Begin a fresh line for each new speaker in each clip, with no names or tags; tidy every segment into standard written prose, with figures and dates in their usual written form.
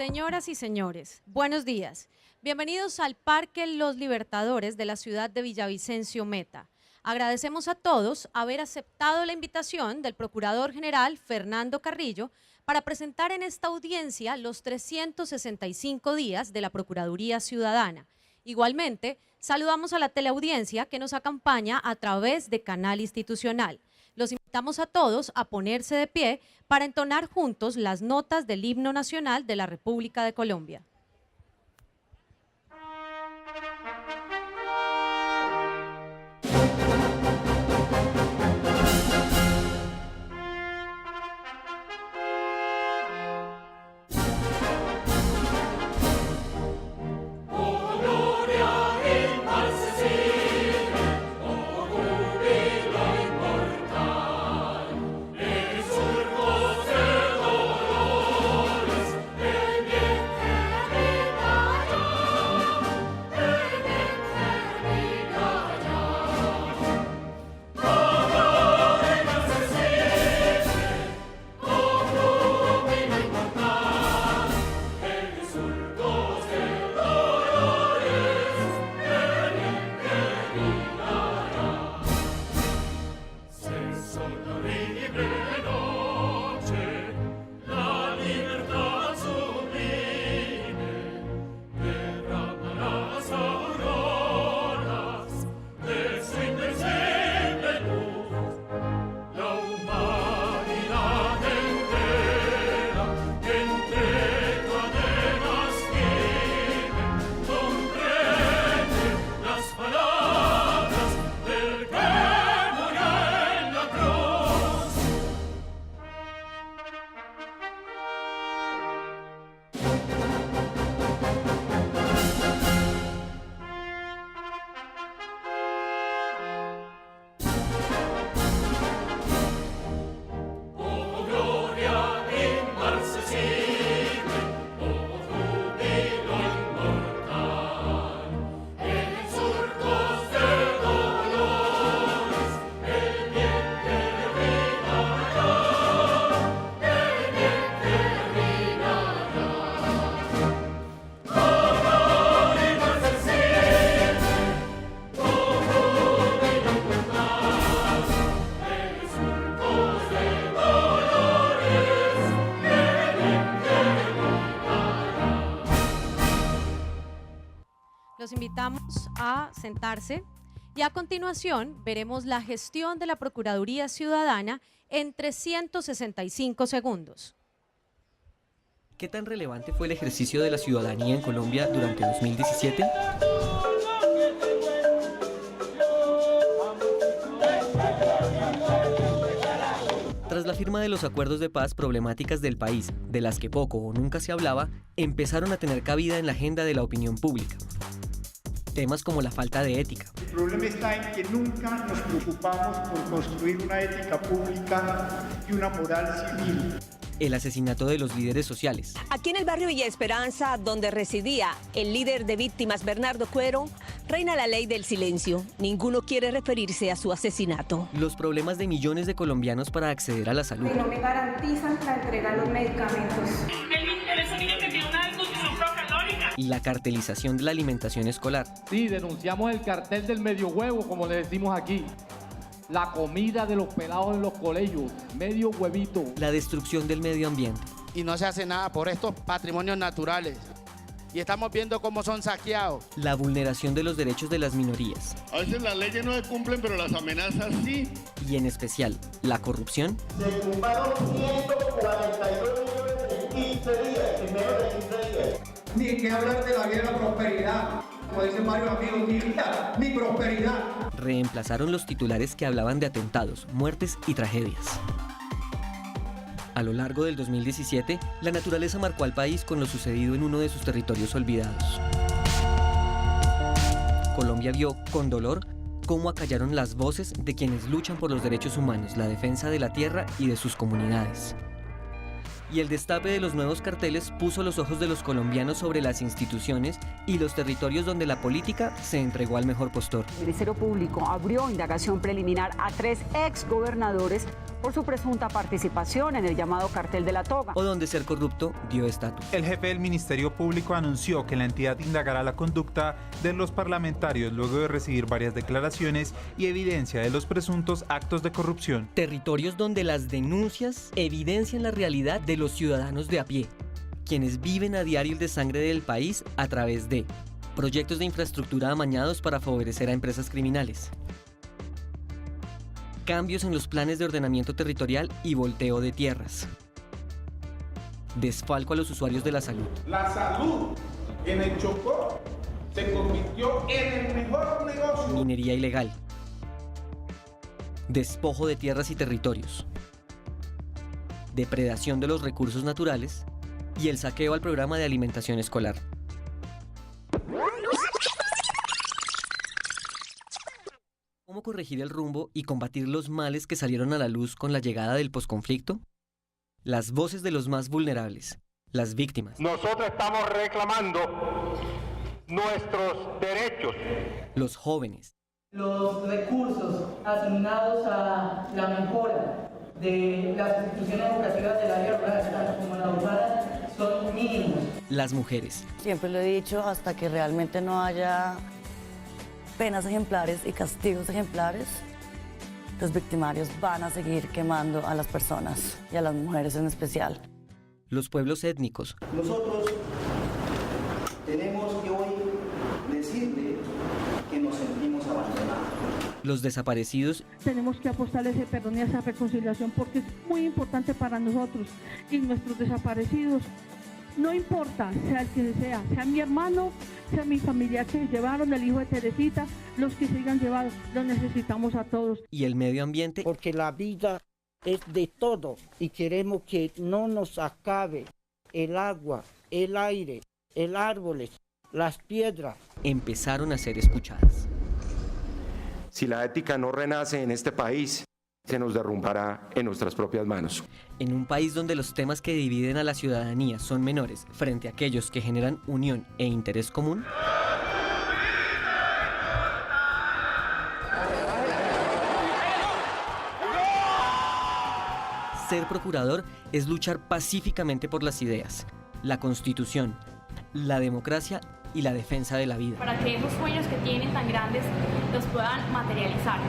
Señoras y señores, buenos días. Bienvenidos al Parque Los Libertadores de la ciudad de Villavicencio, Meta. Agradecemos a todos haber aceptado la invitación del Procurador General Fernando Carrillo para presentar en esta audiencia los 365 días de la Procuraduría Ciudadana. Igualmente, saludamos a la teleaudiencia que nos acompaña a través de Canal Institucional. Los invitamos a todos a ponerse de pie para entonar juntos las notas del himno nacional de la República de Colombia. Los invitamos a sentarse y a continuación veremos la gestión de la Procuraduría Ciudadana en 365 segundos.
¿Qué tan relevante fue el ejercicio de la ciudadanía en Colombia durante 2017? Tras la firma de los acuerdos de paz, problemáticas del país, de las que poco o nunca se hablaba, empezaron a tener cabida en la agenda de la opinión pública. Temas como la falta de ética.
El problema está en que nunca nos preocupamos por construir una ética pública y una moral civil.
El asesinato de los líderes sociales.
Aquí en el barrio Villa Esperanza, donde residía el líder de víctimas Bernardo Cuero, reina la ley del silencio. Ninguno quiere referirse a su asesinato.
Los problemas de millones de colombianos para acceder a la salud.
No me garantizan la entrega de los medicamentos.
Y la cartelización de la alimentación escolar.
Sí, denunciamos el cartel del medio huevo, como le decimos aquí. La comida de los pelados en los colegios, medio huevito.
La destrucción del medio ambiente.
Y no se hace nada por estos patrimonios naturales. Y estamos viendo cómo son saqueados.
La vulneración de los derechos de las minorías.
A veces las leyes no se cumplen, pero las amenazas sí.
Y en especial, la corrupción.
Se tumbaron 142 millones en 15 días, en menos de 15 días.
Ni que hablar de la guerra prosperidad, como dicen varios amigos, ni prosperidad.
Reemplazaron los titulares que hablaban de atentados, muertes y tragedias. A lo largo del 2017, la naturaleza marcó al país con lo sucedido en uno de sus territorios olvidados. Colombia vio, con dolor, cómo acallaron las voces de quienes luchan por los derechos humanos, la defensa de la tierra y de sus comunidades. Y el destape de los nuevos carteles puso los ojos de los colombianos sobre las instituciones y los territorios donde la política se entregó al mejor postor.
El Ministerio Público abrió indagación preliminar a 3 exgobernadores por su presunta participación en el llamado Cartel de la Toga.
O donde ser corrupto dio estatus.
El jefe del Ministerio Público anunció que la entidad indagará la conducta de los parlamentarios luego de recibir varias declaraciones y evidencia de los presuntos actos de corrupción.
Territorios donde las denuncias evidencian la realidad de los ciudadanos de a pie, quienes viven a diario el desangre del país a través de proyectos de infraestructura amañados para favorecer a empresas criminales, cambios en los planes de ordenamiento territorial y volteo de tierras, desfalco a los usuarios de la salud.
La salud en el Chocó se convirtió en el mejor negocio.
Minería ilegal, despojo de tierras y territorios, depredación de los recursos naturales y el saqueo al programa de alimentación escolar. ¿Cómo corregir el rumbo y combatir los males que salieron a la luz con la llegada del posconflicto? Las voces de los más vulnerables, las víctimas.
Nosotros estamos reclamando nuestros derechos.
Los jóvenes.
Los recursos asignados a la mejora de las instituciones educativas del área rural, tanto como la urbana, son mínimos.
Las mujeres.
Siempre lo he dicho, hasta que realmente no haya penas ejemplares y castigos ejemplares, los victimarios van a seguir quemando a las personas y a las mujeres en especial.
Los pueblos étnicos.
Nosotros tenemos que hoy decirle que nos sentimos abandonados.
Los desaparecidos.
Tenemos que apostarle ese perdón y esa reconciliación porque es muy importante para nosotros y nuestros desaparecidos. No importa, sea el que sea mi hermano, sea mi familiar que llevaron, el hijo de Teresita, los que se hayan llevado, los necesitamos a todos.
Y el medio ambiente.
Porque la vida es de todo y queremos que no nos acabe el agua, el aire, el árboles, las piedras.
Empezaron a ser escuchadas.
Si la ética no renace en este país, se nos derrumbará en nuestras propias manos.
En un país donde los temas que dividen a la ciudadanía son menores frente a aquellos que generan unión e interés común, ser procurador es luchar pacíficamente por las ideas, la Constitución, la democracia y la defensa de la vida.
Para que esos sueños que tienen tan grandes los puedan materializar.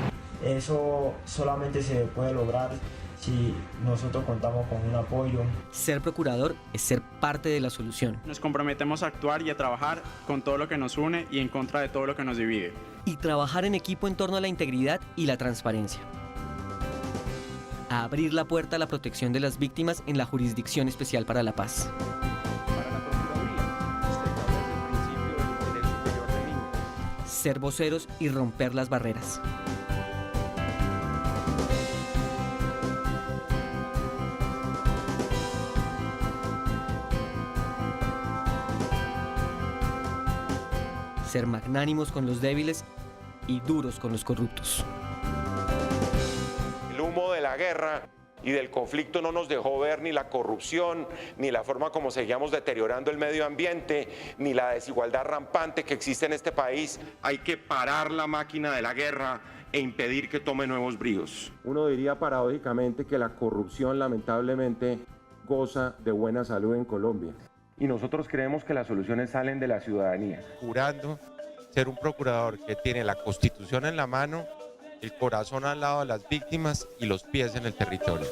Eso solamente se puede lograr si nosotros contamos con un apoyo.
Ser procurador es ser parte de la solución.
Nos comprometemos a actuar y a trabajar con todo lo que nos une y en contra de todo lo que nos divide.
Y trabajar en equipo en torno a la integridad y la transparencia. A abrir la puerta a la protección de las víctimas en la Jurisdicción Especial para la Paz. Ser voceros y romper las barreras. Ser magnánimos con los débiles y duros con los corruptos.
El humo de la guerra y del conflicto no nos dejó ver ni la corrupción, ni la forma como seguíamos deteriorando el medio ambiente, ni la desigualdad rampante que existe en este país. Hay que parar la máquina de la guerra e impedir que tome nuevos bríos. Uno diría paradójicamente que la corrupción lamentablemente goza de buena salud en Colombia. Y nosotros creemos que las soluciones salen de la ciudadanía.
Jurando ser un procurador que tiene la Constitución en la mano, el corazón al lado de las víctimas y los pies en el territorio.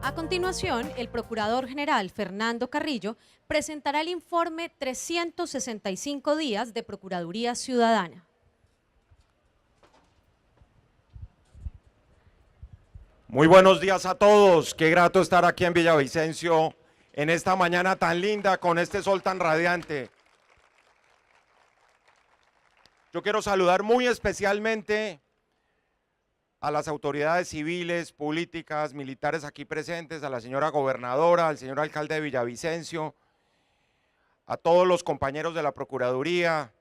A continuación, el Procurador General Fernando Carrillo presentará el informe 365 días de Procuraduría Ciudadana.
Muy buenos días a todos, qué grato estar aquí en Villavicencio en esta mañana tan linda con este sol tan radiante. Yo quiero saludar muy especialmente a las autoridades civiles, políticas, militares aquí presentes, a la señora gobernadora, al señor alcalde de Villavicencio, a todos los compañeros de la Procuraduría,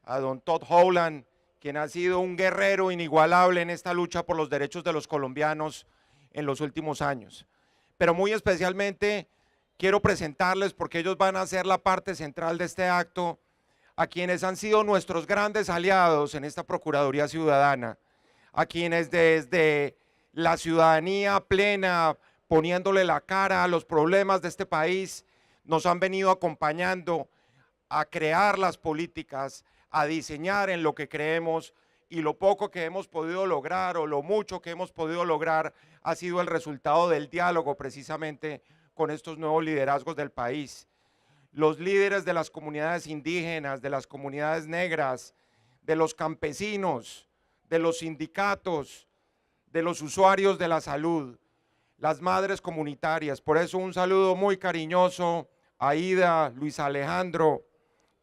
a don Todd Howland, quien ha sido un guerrero inigualable en esta lucha por los derechos de los colombianos en los últimos años. Pero muy especialmente quiero presentarles, porque ellos van a ser la parte central de este acto, a quienes han sido nuestros grandes aliados en esta Procuraduría Ciudadana, a quienes desde la ciudadanía plena, poniéndole la cara a los problemas de este país, nos han venido acompañando a crear las políticas, a diseñar en lo que creemos, y lo poco que hemos podido lograr o lo mucho que hemos podido lograr ha sido el resultado del diálogo precisamente con estos nuevos liderazgos del país. Los líderes de las comunidades indígenas, de las comunidades negras, de los campesinos, de los sindicatos, de los usuarios de la salud, las madres comunitarias. Por eso un saludo muy cariñoso a Aida, Luis Alejandro,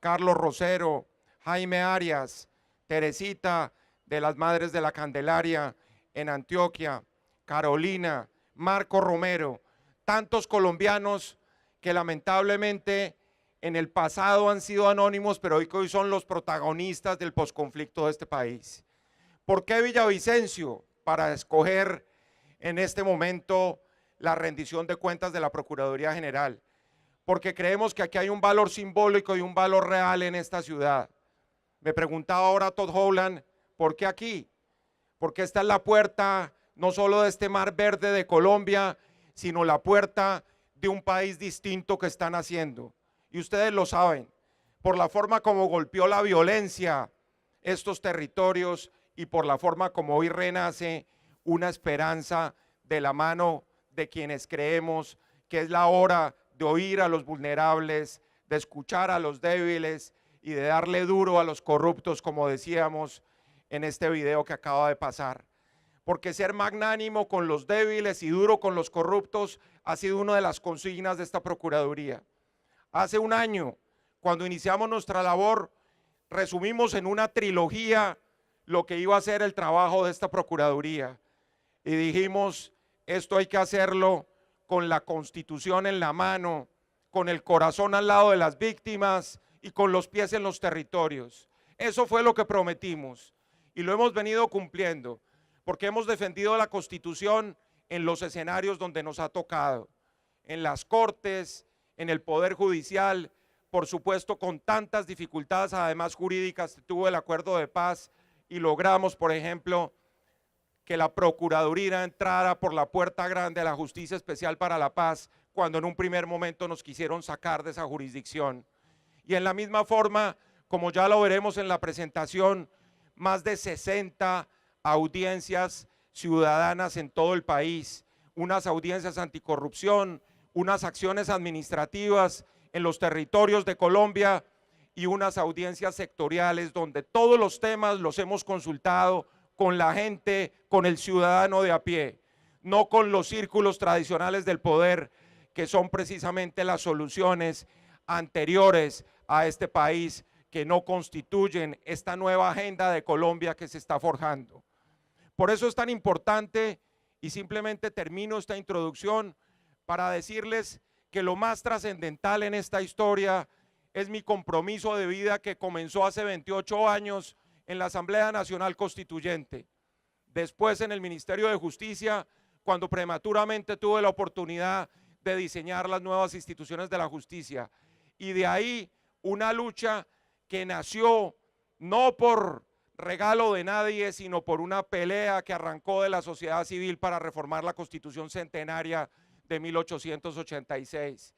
Carlos Rosero, Jaime Arias, Teresita de las Madres de la Candelaria en Antioquia, Carolina, Marco Romero, tantos colombianos que lamentablemente en el pasado han sido anónimos, pero hoy son los protagonistas del posconflicto de este país. ¿Por qué Villavicencio? Para escoger en este momento la rendición de cuentas de la Procuraduría General, porque creemos que aquí hay un valor simbólico y un valor real en esta ciudad. Me preguntaba ahora Todd Howland, ¿por qué aquí? Porque esta es la puerta no solo de este mar verde de Colombia, sino la puerta de un país distinto que están haciendo. Y ustedes lo saben, por la forma como golpeó la violencia estos territorios y por la forma como hoy renace una esperanza de la mano de quienes creemos que es la hora de oír a los vulnerables, de escuchar a los débiles y de darle duro a los corruptos, como decíamos en este video que acaba de pasar. Porque ser magnánimo con los débiles y duro con los corruptos ha sido una de las consignas de esta Procuraduría. Hace un año, cuando iniciamos nuestra labor, resumimos en una trilogía lo que iba a ser el trabajo de esta Procuraduría. Y dijimos, esto hay que hacerlo con la Constitución en la mano, con el corazón al lado de las víctimas y con los pies en los territorios. Eso fue lo que prometimos y lo hemos venido cumpliendo, porque hemos defendido la Constitución en los escenarios donde nos ha tocado, en las Cortes, en el Poder Judicial, por supuesto con tantas dificultades además jurídicas. Tuvo el acuerdo de paz y logramos, por ejemplo, que la Procuraduría entrara por la puerta grande a la Justicia Especial para la Paz, cuando en un primer momento nos quisieron sacar de esa jurisdicción. Y en la misma forma, como ya lo veremos en la presentación, más de 60 audiencias ciudadanas en todo el país, unas audiencias anticorrupción, unas acciones administrativas en los territorios de Colombia y unas audiencias sectoriales donde todos los temas los hemos consultado con la gente, con el ciudadano de a pie, no con los círculos tradicionales del poder, que son precisamente las soluciones anteriores a este país, que no constituyen esta nueva agenda de Colombia que se está forjando. Por eso es tan importante, y simplemente termino esta introducción para decirles que lo más trascendental en esta historia es mi compromiso de vida que comenzó hace 28 años en la Asamblea Nacional Constituyente, después en el Ministerio de Justicia, cuando prematuramente tuve la oportunidad de diseñar las nuevas instituciones de la justicia, y de ahí una lucha que nació no por regalo de nadie, sino por una pelea que arrancó de la sociedad civil para reformar la Constitución centenaria de 1886.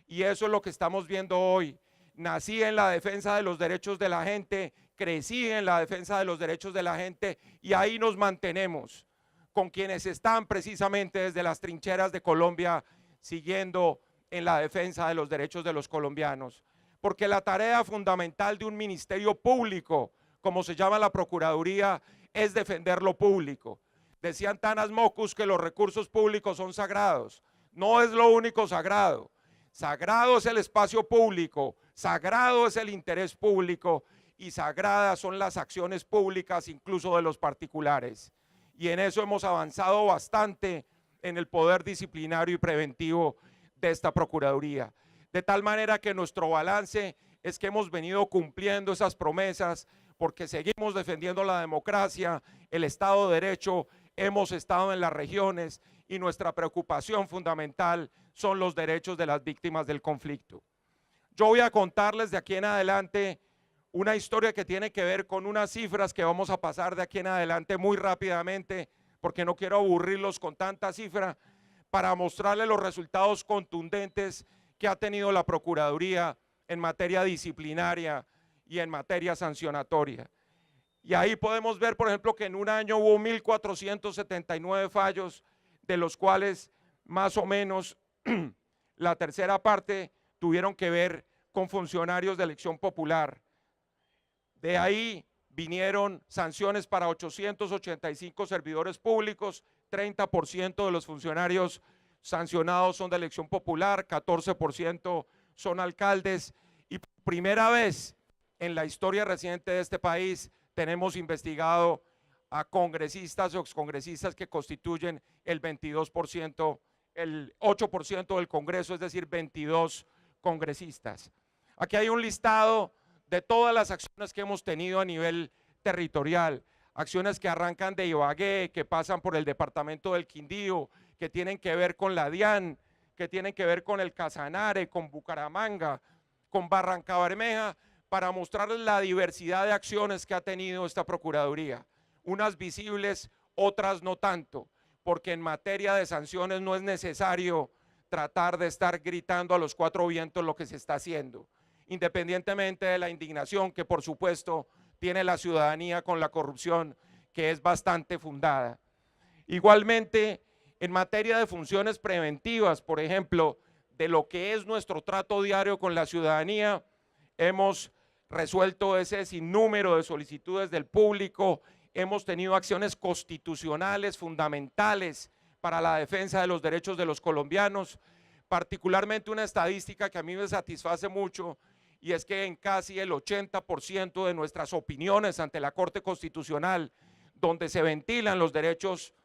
Y eso es lo que estamos viendo hoy. Nací en la defensa de los derechos de la gente, crecí en la defensa de los derechos de la gente y ahí nos mantenemos con quienes están precisamente desde las trincheras de Colombia siguiendo en la defensa de los derechos de los colombianos. Porque la tarea fundamental de un ministerio público, como se llama la Procuraduría, es defender lo público. Decían Tanas Mockus que los recursos públicos son sagrados. No es lo único sagrado. Sagrado es el espacio público, sagrado es el interés público y sagradas son las acciones públicas incluso de los particulares. y en eso hemos avanzado bastante en el poder disciplinario y preventivo de esta Procuraduría. De tal manera que nuestro balance es que hemos venido cumpliendo esas promesas porque seguimos defendiendo la democracia, el Estado de Derecho, hemos estado en las regiones y nuestra preocupación fundamental son los derechos de las víctimas del conflicto. Yo voy a contarles de aquí en adelante una historia que tiene que ver con unas cifras que vamos a pasar de aquí en adelante muy rápidamente, porque no quiero aburrirlos con tanta cifra, para mostrarles los resultados contundentes que ha tenido la Procuraduría en materia disciplinaria y en materia sancionatoria. Y ahí podemos ver, por ejemplo, que en un año hubo 1.479 fallos, de los cuales más o menos la tercera parte tuvieron que ver con funcionarios de elección popular. De ahí vinieron sanciones para 885 servidores públicos, 30% de los funcionarios sancionados son de elección popular, 14% son alcaldes, y por primera vez en la historia reciente de este país tenemos investigado a congresistas o excongresistas que constituyen el 22%, el 8% del Congreso, es decir, 22 congresistas. Aquí hay un listado de todas las acciones que hemos tenido a nivel territorial, acciones que arrancan de Ibagué, que pasan por el departamento del Quindío, que tienen que ver con la DIAN, que tienen que ver con el Casanare, con Bucaramanga, con Barranca Bermeja, para mostrarles la diversidad de acciones que ha tenido esta Procuraduría, unas visibles, otras no tanto, porque en materia de sanciones no es necesario tratar de estar gritando a los cuatro vientos lo que se está haciendo, independientemente de la indignación que por supuesto tiene la ciudadanía con la corrupción, que es bastante fundada. Igualmente, en materia de funciones preventivas, por ejemplo, de lo que es nuestro trato diario con la ciudadanía, hemos resuelto ese sinnúmero de solicitudes del público, hemos tenido acciones constitucionales fundamentales para la defensa de los derechos de los colombianos, particularmente una estadística que a mí me satisface mucho, y es que en casi el 80% de nuestras opiniones ante la Corte Constitucional, donde se ventilan los derechos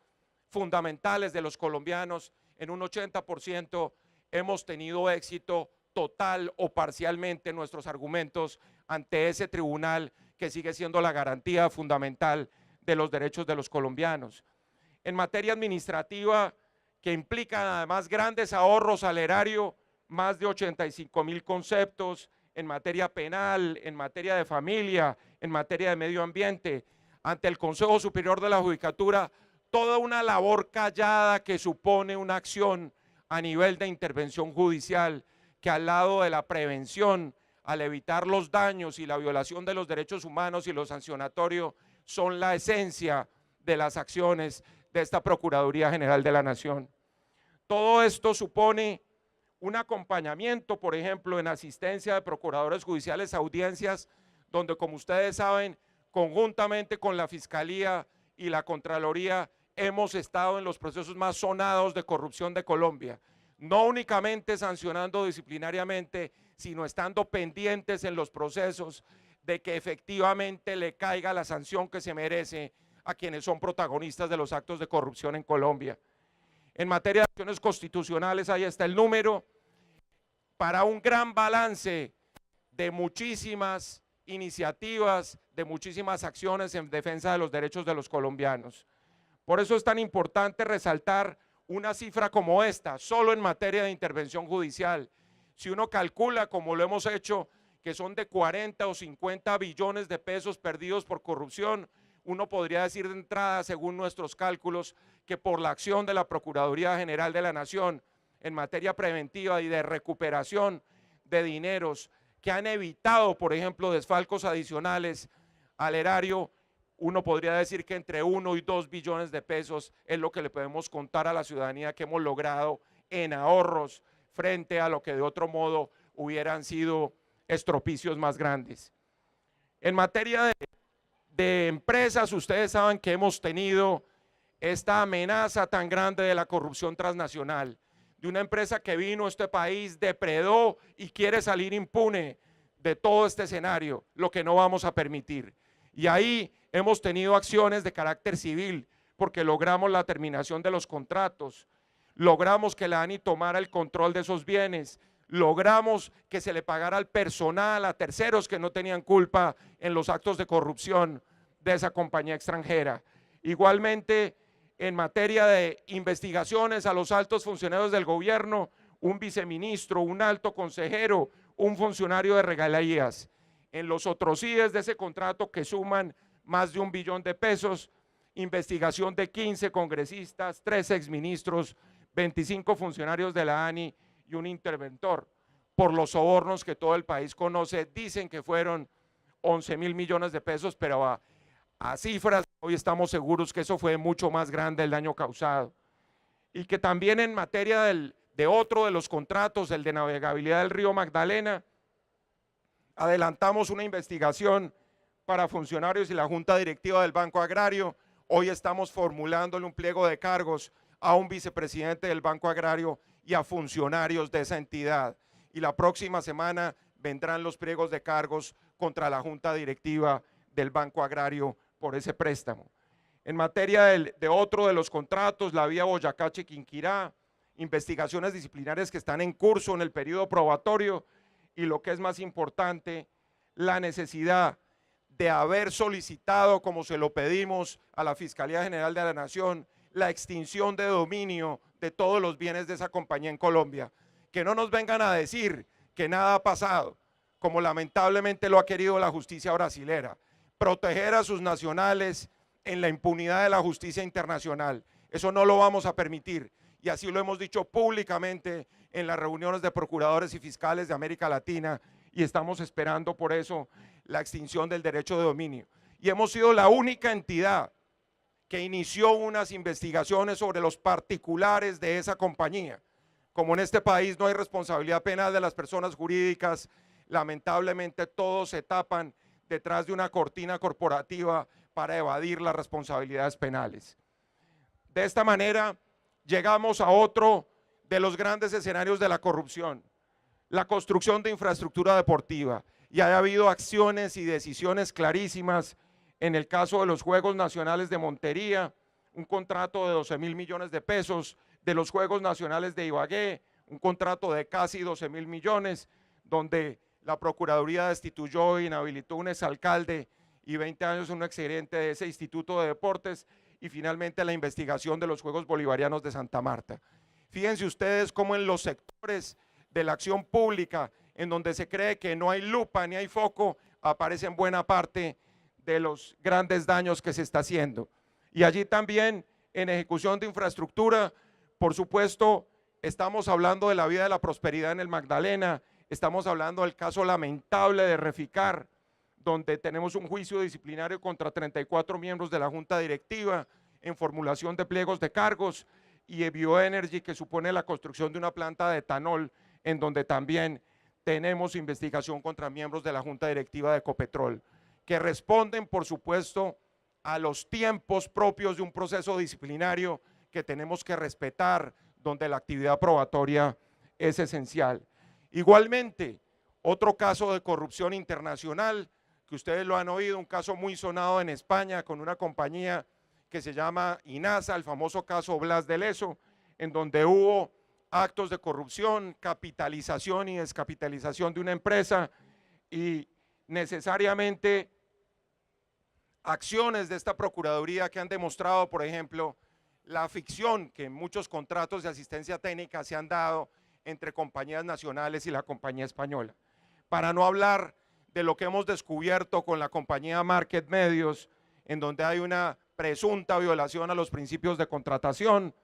fundamentales de los colombianos, en un 80% hemos tenido éxito total o parcialmente en nuestros argumentos ante ese tribunal que sigue siendo la garantía fundamental de los derechos de los colombianos. En materia administrativa, que implica además grandes ahorros al erario, más de 85.000 conceptos, en materia penal, en materia de familia, en materia de medio ambiente, ante el Consejo Superior de la Judicatura, toda una labor callada que supone una acción a nivel de intervención judicial, que al lado de la prevención, al evitar los daños y la violación de los derechos humanos y lo sancionatorio, son la esencia de las acciones de esta Procuraduría General de la Nación. Todo esto supone un acompañamiento, por ejemplo, en asistencia de procuradores judiciales a audiencias, donde, como ustedes saben, conjuntamente con la Fiscalía y la Contraloría, hemos estado en los procesos más sonados de corrupción de Colombia, no únicamente sancionando disciplinariamente, sino estando pendientes en los procesos de que efectivamente le caiga la sanción que se merece a quienes son protagonistas de los actos de corrupción en Colombia. En materia de acciones constitucionales, ahí está el número, para un gran balance de muchísimas iniciativas, de muchísimas acciones en defensa de los derechos de los colombianos. Por eso es tan importante resaltar una cifra como esta, solo en materia de intervención judicial. Si uno calcula, como lo hemos hecho, que son de 40 o 50 billones de pesos perdidos por corrupción, uno podría decir de entrada, según nuestros cálculos, que por la acción de la Procuraduría General de la Nación en materia preventiva y de recuperación de dineros que han evitado, por ejemplo, desfalcos adicionales al erario, uno podría decir que entre 1 y 2 billones de pesos es lo que le podemos contar a la ciudadanía que hemos logrado en ahorros frente a lo que de otro modo hubieran sido estropicios más grandes. En materia de empresas, ustedes saben que hemos tenido esta amenaza tan grande de la corrupción transnacional, de una empresa que vino a este país, depredó y quiere salir impune de todo este escenario, lo que no vamos a permitir. Y ahí hemos tenido acciones de carácter civil, porque logramos la terminación de los contratos, logramos que la ANI tomara el control de esos bienes, logramos que se le pagara al personal, a terceros que no tenían culpa en los actos de corrupción de esa compañía extranjera. Igualmente, en materia de investigaciones a los altos funcionarios del gobierno, un viceministro, un alto consejero, un funcionario de regalías. En los otros IES de ese contrato que suman más de 1 billón de pesos, investigación de 15 congresistas, 3 exministros, 25 funcionarios de la ANI y un interventor por los sobornos que todo el país conoce. Dicen que fueron 11.000 millones de pesos, pero a cifras hoy estamos seguros que eso fue mucho más grande el daño causado. Y que también en materia de otro de los contratos, el de navegabilidad del río Magdalena, adelantamos una investigación para funcionarios y la Junta Directiva del Banco Agrario. Hoy estamos formulándole un pliego de cargos a un vicepresidente del Banco Agrario y a funcionarios de esa entidad. Y la próxima semana vendrán los pliegos de cargos contra la Junta Directiva del Banco Agrario por ese préstamo. En materia de otro de los contratos, la vía Boyacá-Chiquinquirá, investigaciones disciplinarias que están en curso en el periodo probatorio y lo que es más importante, la necesidad de haber solicitado, como se lo pedimos a la Fiscalía General de la Nación, la extinción de dominio de todos los bienes de esa compañía en Colombia. Que no nos vengan a decir que nada ha pasado, como lamentablemente lo ha querido la justicia brasilera. Proteger a sus nacionales en la impunidad de la justicia internacional. Eso no lo vamos a permitir. Y así lo hemos dicho públicamente en las reuniones de procuradores y fiscales de América Latina, y estamos esperando por eso la extinción del derecho de dominio. Y hemos sido la única entidad que inició unas investigaciones sobre los particulares de esa compañía. Como en este país no hay responsabilidad penal de las personas jurídicas, lamentablemente todos se tapan detrás de una cortina corporativa para evadir las responsabilidades penales. De esta manera, llegamos a otro de los grandes escenarios de la corrupción, la construcción de infraestructura deportiva. Y ha habido acciones y decisiones clarísimas en el caso de los Juegos Nacionales de Montería, un contrato de 12.000 millones de pesos, de los Juegos Nacionales de Ibagué, un contrato de casi 12.000 millones, donde la Procuraduría destituyó e inhabilitó un exalcalde y 20 años un exgerente de ese Instituto de Deportes, y finalmente la investigación de los Juegos Bolivarianos de Santa Marta. Fíjense ustedes cómo en los sectores de la acción pública, en donde se cree que no hay lupa ni hay foco, aparecen buena parte de los grandes daños que se está haciendo. Y allí también, en ejecución de infraestructura, por supuesto, estamos hablando de la vida de la prosperidad en el Magdalena, estamos hablando del caso lamentable de Reficar, donde tenemos un juicio disciplinario contra 34 miembros de la Junta Directiva en formulación de pliegos de cargos, y Bioenergy, que supone la construcción de una planta de etanol, en donde también tenemos investigación contra miembros de la Junta Directiva de Ecopetrol, que responden, por supuesto, a los tiempos propios de un proceso disciplinario que tenemos que respetar, donde la actividad probatoria es esencial. Igualmente, otro caso de corrupción internacional, que ustedes lo han oído, un caso muy sonado en España con una compañía que se llama INASA, el famoso caso Blas de Lezo, en donde hubo actos de corrupción, capitalización y descapitalización de una empresa, y necesariamente acciones de esta Procuraduría que han demostrado, por ejemplo, la ficción que en muchos contratos de asistencia técnica se han dado entre compañías nacionales y la compañía española. Para no hablar de lo que hemos descubierto con la compañía Market Medios, en donde hay una presunta violación a los principios de contratación,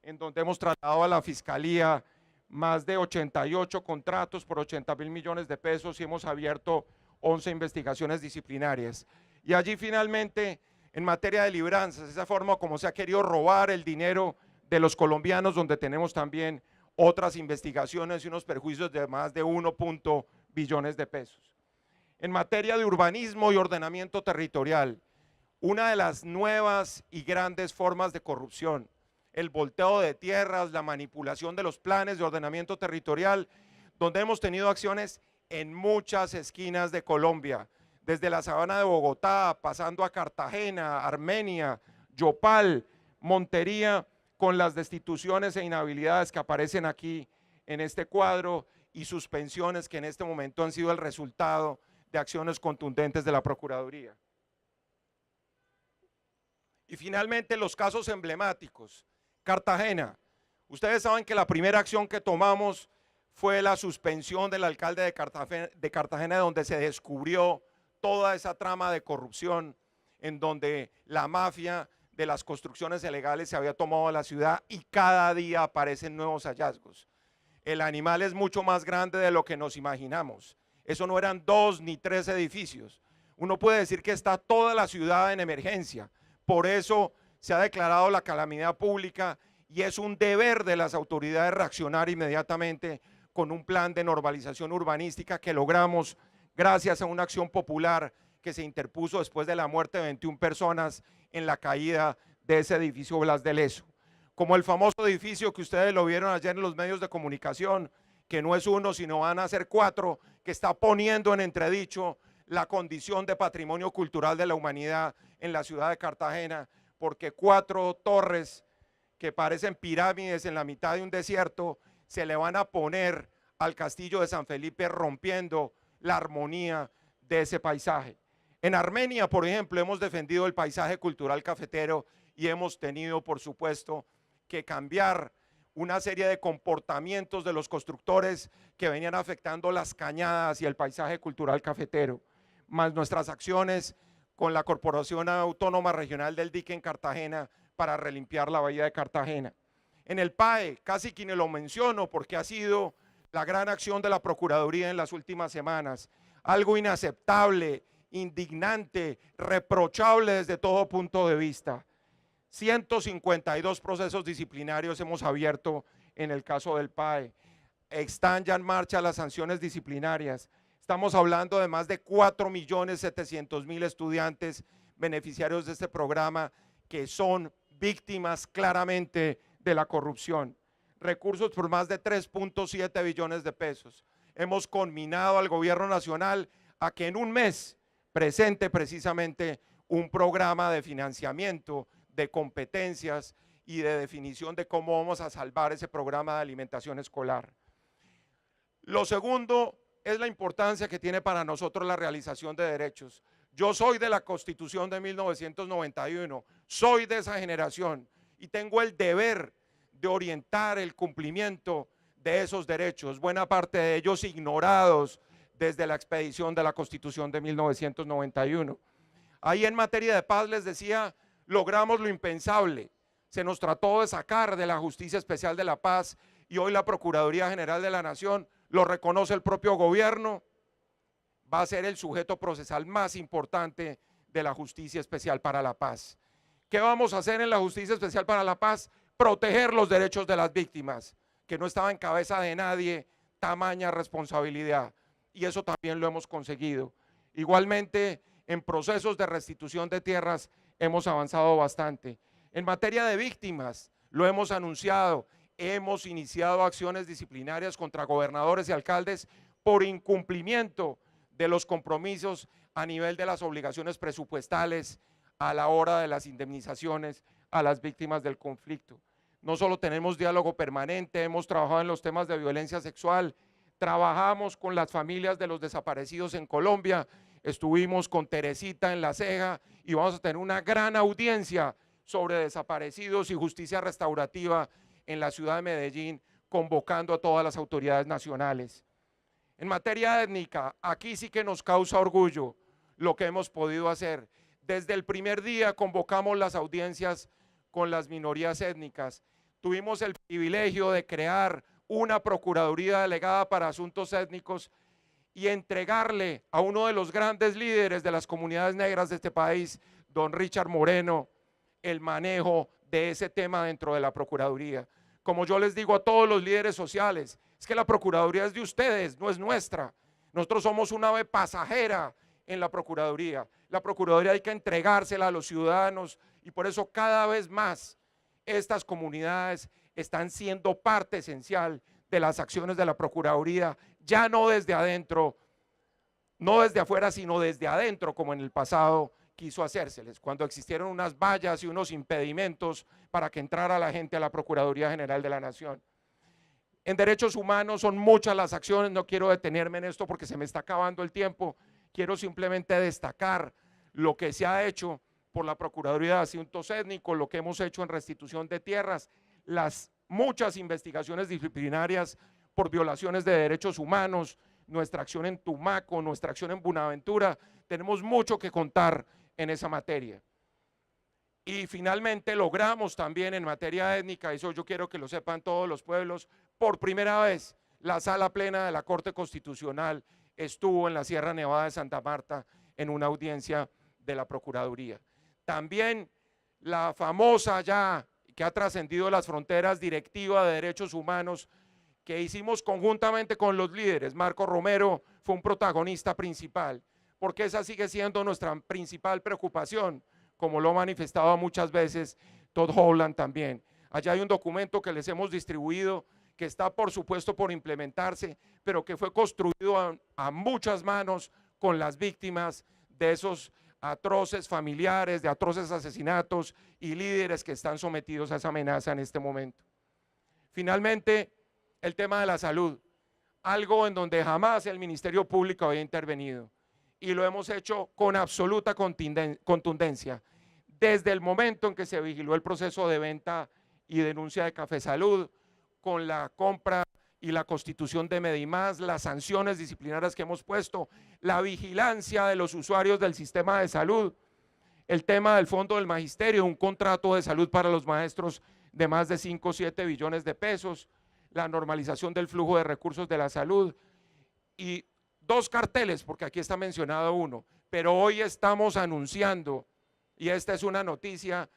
en donde hemos trasladado a la Fiscalía más de 88 contratos por 80.000 millones de pesos y hemos abierto 11 investigaciones disciplinarias. Y allí finalmente, en materia de libranzas, esa forma como se ha querido robar el dinero de los colombianos, donde tenemos también otras investigaciones y unos perjuicios de más de 1 billones de pesos. En materia de urbanismo y ordenamiento territorial, una de las nuevas y grandes formas de corrupción, el volteo de tierras, la manipulación de los planes de ordenamiento territorial, donde hemos tenido acciones en muchas esquinas de Colombia, desde la sabana de Bogotá, pasando a Cartagena, Armenia, Yopal, Montería, con las destituciones e inhabilidades que aparecen aquí en este cuadro y suspensiones que en este momento han sido el resultado de acciones contundentes de la Procuraduría. Y finalmente los casos emblemáticos. Cartagena. Ustedes saben que la primera acción que tomamos fue la suspensión del alcalde de Cartagena, donde se descubrió toda esa trama de corrupción, en donde la mafia de las construcciones ilegales se había tomado la ciudad y cada día aparecen nuevos hallazgos. El animal es mucho más grande de lo que nos imaginamos. Eso no eran 2 ni 3 edificios. Uno puede decir que está toda la ciudad en emergencia. Por eso se ha declarado la calamidad pública y es un deber de las autoridades reaccionar inmediatamente con un plan de normalización urbanística que logramos gracias a una acción popular que se interpuso después de la muerte de 21 personas en la caída de ese edificio Blas de Lezo. Como el famoso edificio que ustedes lo vieron ayer en los medios de comunicación, que no es 1, sino van a ser 4, que está poniendo en entredicho la condición de patrimonio cultural de la humanidad en la ciudad de Cartagena, porque 4 torres que parecen pirámides en la mitad de un desierto se le van a poner al castillo de San Felipe, rompiendo la armonía de ese paisaje. En Armenia, por ejemplo, hemos defendido el paisaje cultural cafetero y hemos tenido, por supuesto, que cambiar una serie de comportamientos de los constructores que venían afectando las cañadas y el paisaje cultural cafetero, más nuestras acciones con la Corporación Autónoma Regional del Dique en Cartagena para relimpiar la bahía de Cartagena. En el PAE, casi que ni lo menciono porque ha sido la gran acción de la Procuraduría en las últimas semanas, algo inaceptable, indignante, reprochable desde todo punto de vista. 152 procesos disciplinarios hemos abierto en el caso del PAE. Están ya en marcha las sanciones disciplinarias. Estamos hablando de más de 4.700.000 estudiantes beneficiarios de este programa que son víctimas claramente de la corrupción. Recursos por más de 3.7 billones de pesos. Hemos conminado al gobierno nacional a que en un mes presente precisamente un programa de financiamiento, de competencias y de definición de cómo vamos a salvar ese programa de alimentación escolar. Lo segundo es la importancia que tiene para nosotros la realización de derechos. Yo soy de la Constitución de 1991, soy de esa generación y tengo el deber de orientar el cumplimiento de esos derechos, buena parte de ellos ignorados desde la expedición de la Constitución de 1991. Ahí en materia de paz les decía, logramos lo impensable, se nos trató de sacar de la Justicia Especial de la Paz y hoy la Procuraduría General de la Nación lo reconoce el propio gobierno, va a ser el sujeto procesal más importante de la Justicia Especial para la Paz. ¿Qué vamos a hacer en la Justicia Especial para la Paz? Proteger los derechos de las víctimas, que no estaba en cabeza de nadie tamaña responsabilidad, y eso también lo hemos conseguido. Igualmente, en procesos de restitución de tierras hemos avanzado bastante. En materia de víctimas, lo hemos anunciado, hemos iniciado acciones disciplinarias contra gobernadores y alcaldes por incumplimiento de los compromisos a nivel de las obligaciones presupuestales a la hora de las indemnizaciones a las víctimas del conflicto. No solo tenemos diálogo permanente, hemos trabajado en los temas de violencia sexual, trabajamos con las familias de los desaparecidos en Colombia, estuvimos con Teresita en La Ceja y vamos a tener una gran audiencia sobre desaparecidos y justicia restaurativa en la ciudad de Medellín, convocando a todas las autoridades nacionales. En materia étnica, aquí sí que nos causa orgullo lo que hemos podido hacer. Desde el primer día convocamos las audiencias con las minorías étnicas. Tuvimos el privilegio de crear una Procuraduría Delegada para Asuntos Étnicos y entregarle a uno de los grandes líderes de las comunidades negras de este país, don Richard Moreno, el manejo de ese tema dentro de la Procuraduría. Como yo les digo a todos los líderes sociales, es que la Procuraduría es de ustedes, no es nuestra. Nosotros somos una ave pasajera en la Procuraduría. La Procuraduría hay que entregársela a los ciudadanos y por eso cada vez más estas comunidades están siendo parte esencial de las acciones de la Procuraduría, ya no desde adentro, no desde afuera, sino desde adentro, como en el pasado quiso hacérseles, cuando existieron unas vallas y unos impedimentos para que entrara la gente a la Procuraduría General de la Nación. En derechos humanos son muchas las acciones, no quiero detenerme en esto porque se me está acabando el tiempo, quiero simplemente destacar lo que se ha hecho por la Procuraduría de Asuntos Étnicos, lo que hemos hecho en restitución de tierras, las muchas investigaciones disciplinarias por violaciones de derechos humanos, nuestra acción en Tumaco, nuestra acción en Buenaventura, tenemos mucho que contar en esa materia. Y finalmente logramos también en materia étnica, eso yo quiero que lo sepan todos los pueblos, por primera vez la sala plena de la Corte Constitucional estuvo en la Sierra Nevada de Santa Marta en una audiencia de la Procuraduría. También la famosa ya, que ha trascendido las fronteras, Directiva de Derechos Humanos, que hicimos conjuntamente con los líderes. Marco Romero fue un protagonista principal, porque esa sigue siendo nuestra principal preocupación, como lo ha manifestado muchas veces Todd Holland también. Allá hay un documento que les hemos distribuido, que está por supuesto por implementarse, pero que fue construido a muchas manos con las víctimas de esos atroces familiares, de atroces asesinatos y líderes que están sometidos a esa amenaza en este momento. Finalmente, el tema de la salud, algo en donde jamás el Ministerio Público había intervenido y lo hemos hecho con absoluta contundencia. Desde el momento en que se vigiló el proceso de venta y denuncia de Café Salud, con la compra y la constitución de Medimás, las sanciones disciplinarias que hemos puesto, la vigilancia de los usuarios del sistema de salud, el tema del Fondo del Magisterio, un contrato de salud para los maestros de más de 5 o 7 billones de pesos, la normalización del flujo de recursos de la salud y 2 carteles, porque aquí está mencionado uno, pero hoy estamos anunciando, y esta es una noticia,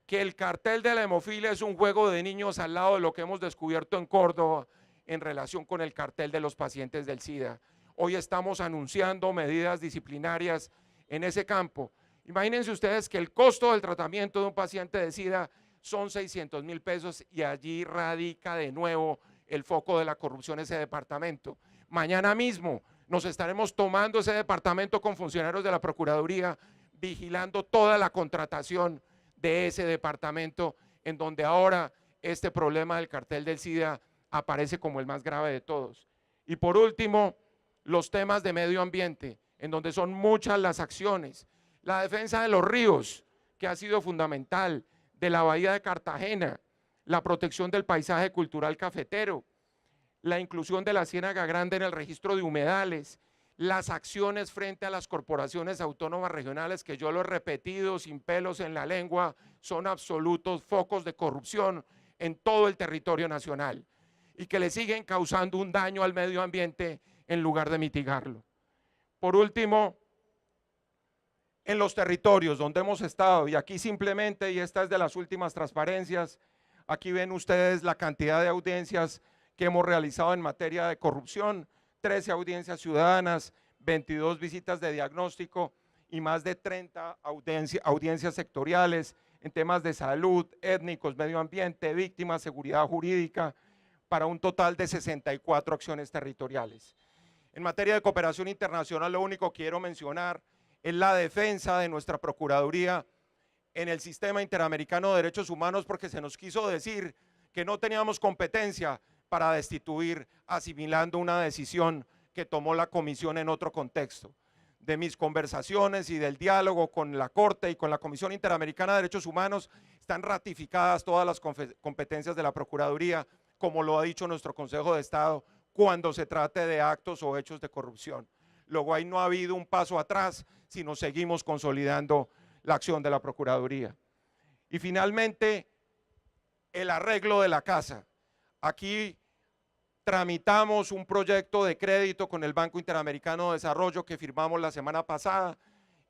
que el cartel de la hemofilia es un juego de niños al lado de lo que hemos descubierto en Córdoba en relación con el cartel de los pacientes del SIDA. Hoy estamos anunciando medidas disciplinarias en ese campo. Imagínense ustedes que el costo del tratamiento de un paciente de SIDA son 600.000 pesos y allí radica de nuevo el foco de la corrupción ese departamento. Mañana mismo nos estaremos tomando ese departamento con funcionarios de la Procuraduría, vigilando toda la contratación de ese departamento, en donde ahora este problema del cartel del SIDA aparece como el más grave de todos. Y por último, los temas de medio ambiente, en donde son muchas las acciones, la defensa de los ríos, que ha sido fundamental, de la bahía de Cartagena, la protección del paisaje cultural cafetero, la inclusión de la Ciénaga Grande en el registro de humedales, las acciones frente a las corporaciones autónomas regionales, que yo lo he repetido sin pelos en la lengua, son absolutos focos de corrupción en todo el territorio nacional y que le siguen causando un daño al medio ambiente en lugar de mitigarlo. Por último, en los territorios donde hemos estado, y aquí simplemente, y esta es de las últimas transparencias, aquí ven ustedes la cantidad de audiencias que hemos realizado en materia de corrupción, 13 audiencias ciudadanas, 22 visitas de diagnóstico y más de 30 audiencias sectoriales en temas de salud, étnicos, medio ambiente, víctimas, seguridad jurídica, para un total de 64 acciones territoriales. En materia de cooperación internacional, lo único que quiero mencionar es la defensa de nuestra Procuraduría en el sistema interamericano de derechos humanos, porque se nos quiso decir que no teníamos competencia para destituir, asimilando una decisión que tomó la Comisión en otro contexto. De mis conversaciones y del diálogo con la Corte y con la Comisión Interamericana de Derechos Humanos, están ratificadas todas las competencias de la Procuraduría, como lo ha dicho nuestro Consejo de Estado, cuando se trate de actos o hechos de corrupción. Luego ahí no ha habido un paso atrás, sino seguimos consolidando la acción de la Procuraduría. Y finalmente, el arreglo de la casa. Aquí tramitamos un proyecto de crédito con el Banco Interamericano de Desarrollo que firmamos la semana pasada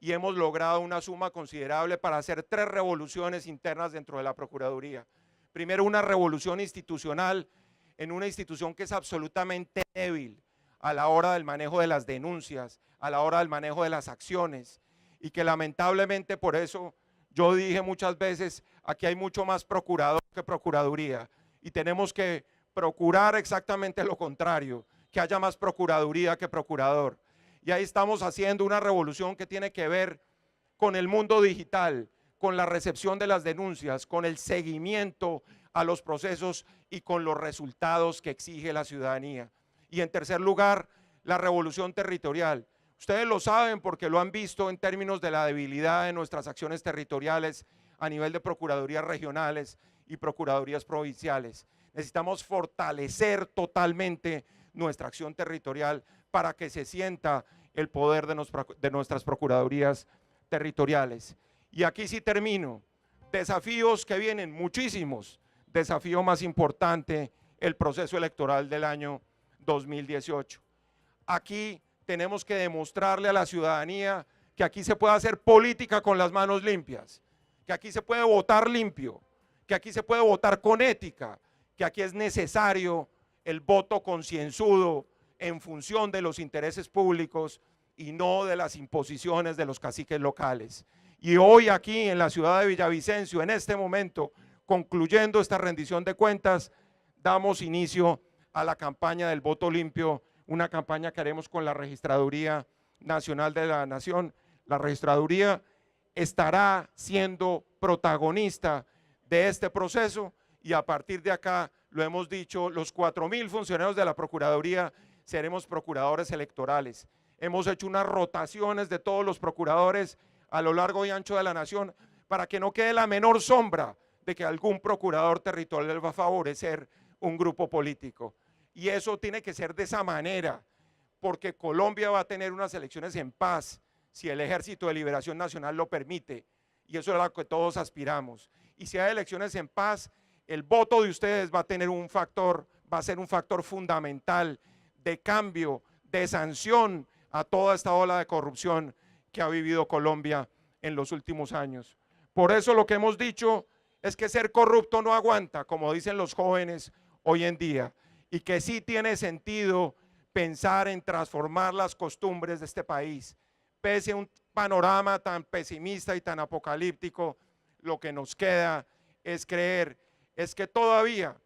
y hemos logrado una suma considerable para hacer 3 revoluciones internas dentro de la Procuraduría. Primero, una revolución institucional en una institución que es absolutamente débil a la hora del manejo de las denuncias, a la hora del manejo de las acciones, y que lamentablemente por eso yo dije muchas veces, aquí hay mucho más procurador que procuraduría, y tenemos que procurar exactamente lo contrario, que haya más procuraduría que procurador. Y ahí estamos haciendo una revolución que tiene que ver con el mundo digital, con la recepción de las denuncias, con el seguimiento a los procesos y con los resultados que exige la ciudadanía. Y en tercer lugar, la revolución territorial. Ustedes lo saben porque lo han visto en términos de la debilidad de nuestras acciones territoriales a nivel de procuradurías regionales y procuradurías provinciales. Necesitamos fortalecer totalmente nuestra acción territorial para que se sienta el poder de nuestras procuradurías territoriales. Y aquí sí termino. Desafíos que vienen, muchísimos. Desafío más importante, el proceso electoral del año 2018. Aquí tenemos que demostrarle a la ciudadanía que aquí se puede hacer política con las manos limpias, que aquí se puede votar limpio, que aquí se puede votar con ética, que aquí es necesario el voto concienzudo en función de los intereses públicos y no de las imposiciones de los caciques locales. Y hoy aquí en la ciudad de Villavicencio, en este momento, concluyendo esta rendición de cuentas, damos inicio a la campaña del voto limpio, una campaña que haremos con la Registraduría Nacional de la Nación. La Registraduría estará siendo protagonista de este proceso y a partir de acá, lo hemos dicho, los 4.000 funcionarios de la Procuraduría seremos procuradores electorales. Hemos hecho unas rotaciones de todos los procuradores a lo largo y ancho de la nación para que no quede la menor sombra de que algún procurador territorial va a favorecer un grupo político. Y eso tiene que ser de esa manera, porque Colombia va a tener unas elecciones en paz, si el Ejército de Liberación Nacional lo permite, y eso es a lo que todos aspiramos. Y si hay elecciones en paz, el voto de ustedes va a tener un factor, va a ser un factor fundamental de cambio, de sanción a toda esta ola de corrupción que ha vivido Colombia en los últimos años. Por eso lo que hemos dicho es que ser corrupto no aguanta, como dicen los jóvenes hoy en día, y que sí tiene sentido pensar en transformar las costumbres de este país. Pese a un panorama tan pesimista y tan apocalíptico, lo que nos queda es creer, es que todavía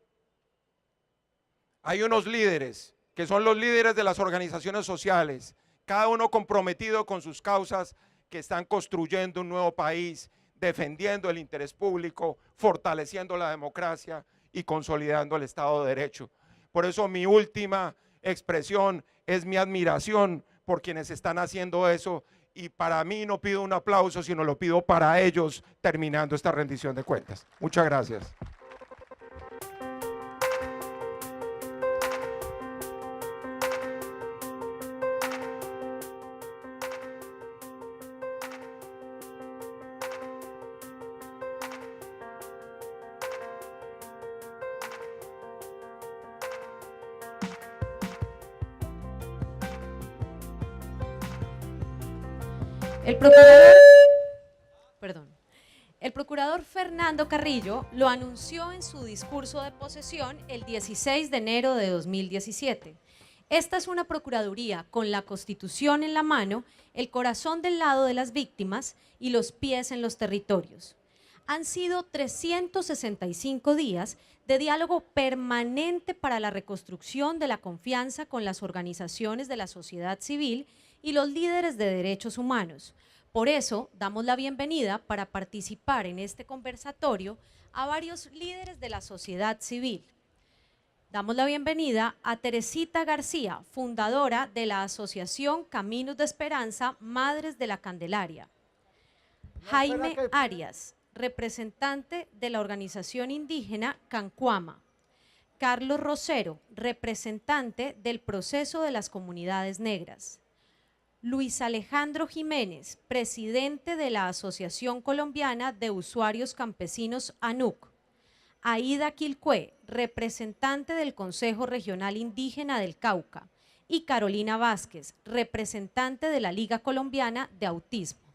hay unos líderes, que son los líderes de las organizaciones sociales, cada uno comprometido con sus causas, que están construyendo un nuevo país, defendiendo el interés público, fortaleciendo la democracia y consolidando el Estado de Derecho. Por eso mi última expresión es mi admiración por quienes están haciendo eso, y para mí no pido un aplauso, sino lo pido para ellos terminando esta rendición de cuentas. Muchas gracias.
El procurador Fernando Carrillo lo anunció en su discurso de posesión el 16 de enero de 2017. Esta es una procuraduría con la Constitución en la mano, el corazón del lado de las víctimas y los pies en los territorios. Han sido 365 días de diálogo permanente para la reconstrucción de la confianza con las organizaciones de la sociedad civil y los líderes de derechos humanos. Por eso, damos la bienvenida para participar en este conversatorio a varios líderes de la sociedad civil. Damos la bienvenida a Teresita García, fundadora de la Asociación Caminos de Esperanza Madres de la Candelaria. Jaime Arias, representante de la organización indígena Cancuama. Carlos Rosero, representante del Proceso de las Comunidades Negras. Luis Alejandro Jiménez, presidente de la Asociación Colombiana de Usuarios Campesinos ANUC. Aida Quilcué, representante del Consejo Regional Indígena del Cauca. Y Carolina Vázquez, representante de la Liga Colombiana de Autismo.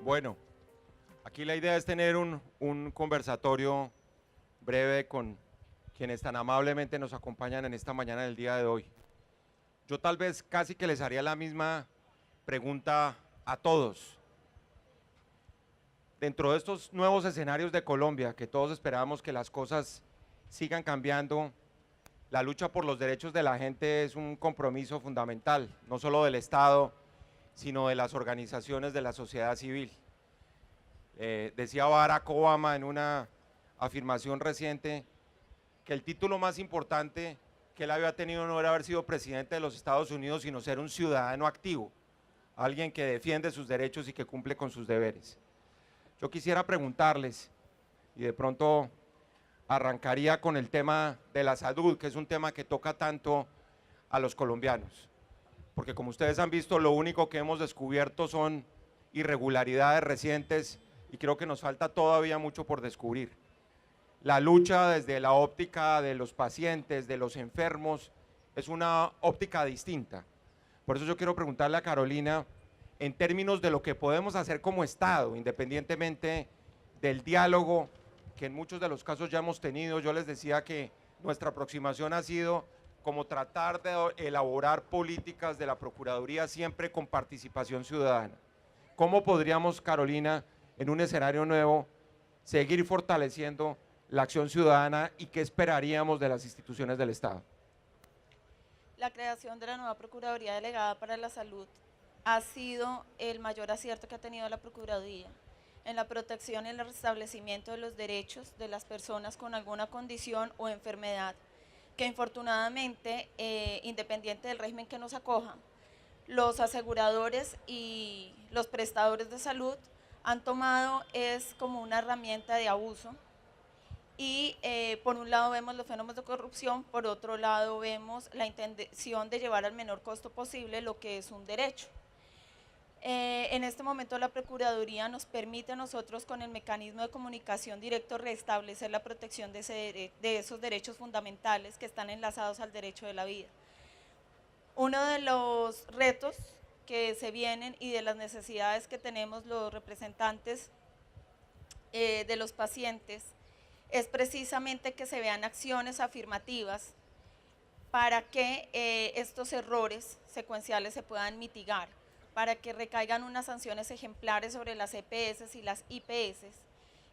Bueno, aquí la idea es tener un conversatorio breve con quienes tan amablemente nos acompañan en esta mañana del día de hoy. Yo tal vez casi que les haría la misma pregunta a todos. Dentro de estos nuevos escenarios de Colombia, que todos esperamos que las cosas sigan cambiando, la lucha por los derechos de la gente es un compromiso fundamental, no solo del Estado, sino de las organizaciones de la sociedad civil. Decía Barack Obama en una afirmación reciente que el título más importante que él había tenido no era haber sido presidente de los Estados Unidos, sino ser un ciudadano activo, alguien que defiende sus derechos y que cumple con sus deberes. Yo quisiera preguntarles, y de pronto arrancaría con el tema de la salud, que es un tema que toca tanto a los colombianos, porque como ustedes han visto, lo único que hemos descubierto son irregularidades recientes y creo que nos falta todavía mucho por descubrir. La lucha desde la óptica de los pacientes, de los enfermos, es una óptica distinta. Por eso yo quiero preguntarle a Carolina, en términos de lo que podemos hacer como Estado, independientemente del diálogo que en muchos de los casos ya hemos tenido. Yo les decía que nuestra aproximación ha sido como tratar de elaborar políticas de la Procuraduría siempre con participación ciudadana. ¿Cómo podríamos, Carolina, en un escenario nuevo, seguir fortaleciendo la acción ciudadana y qué esperaríamos de las instituciones del Estado?
La creación de la nueva Procuraduría Delegada para la Salud ha sido el mayor acierto que ha tenido la Procuraduría en la protección y el restablecimiento de los derechos de las personas con alguna condición o enfermedad que infortunadamente, independiente del régimen que nos acoja, los aseguradores y los prestadores de salud han tomado es como una herramienta de abuso. Y por un lado vemos los fenómenos de corrupción, por otro lado vemos la intención de llevar al menor costo posible lo que es un derecho. En este momento la Procuraduría nos permite a nosotros con el mecanismo de comunicación directo restablecer la protección de esos derechos fundamentales que están enlazados al derecho de la vida. Uno de los retos que se vienen y de las necesidades que tenemos los representantes de los pacientes es precisamente que se vean acciones afirmativas para que estos errores secuenciales se puedan mitigar, para que recaigan unas sanciones ejemplares sobre las EPS y las IPS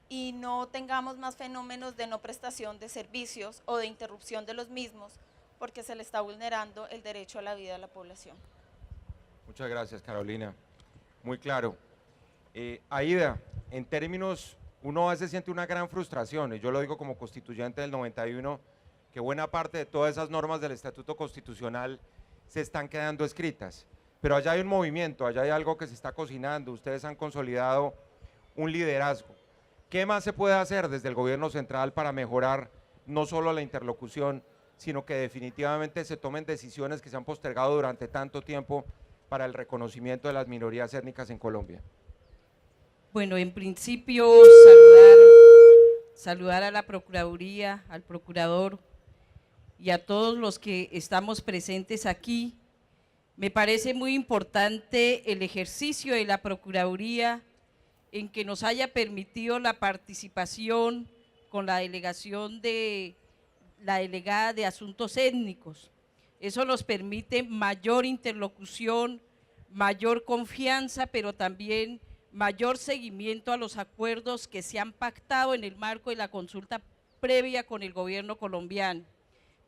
y no tengamos más fenómenos de no prestación de servicios o de interrupción de los mismos porque se le está vulnerando el derecho a la vida de la población.
Muchas gracias, Carolina. Muy claro. Aida, en términos, uno a veces siente una gran frustración, y yo lo digo como constituyente del 91, que buena parte de todas esas normas del Estatuto Constitucional se están quedando escritas. Pero allá hay un movimiento, allá hay algo que se está cocinando, ustedes han consolidado un liderazgo. ¿Qué más se puede hacer desde el gobierno central para mejorar no solo la interlocución, sino que definitivamente se tomen decisiones que se han postergado durante tanto tiempo para el reconocimiento de las minorías étnicas en Colombia?
Bueno, en principio saludar a la Procuraduría, al Procurador y a todos los que estamos presentes aquí. Me parece muy importante el ejercicio de la Procuraduría en que nos haya permitido la participación con la delegación de la delegada de Asuntos Étnicos. Eso nos permite mayor interlocución, mayor confianza, pero también mayor seguimiento a los acuerdos que se han pactado en el marco de la consulta previa con el gobierno colombiano.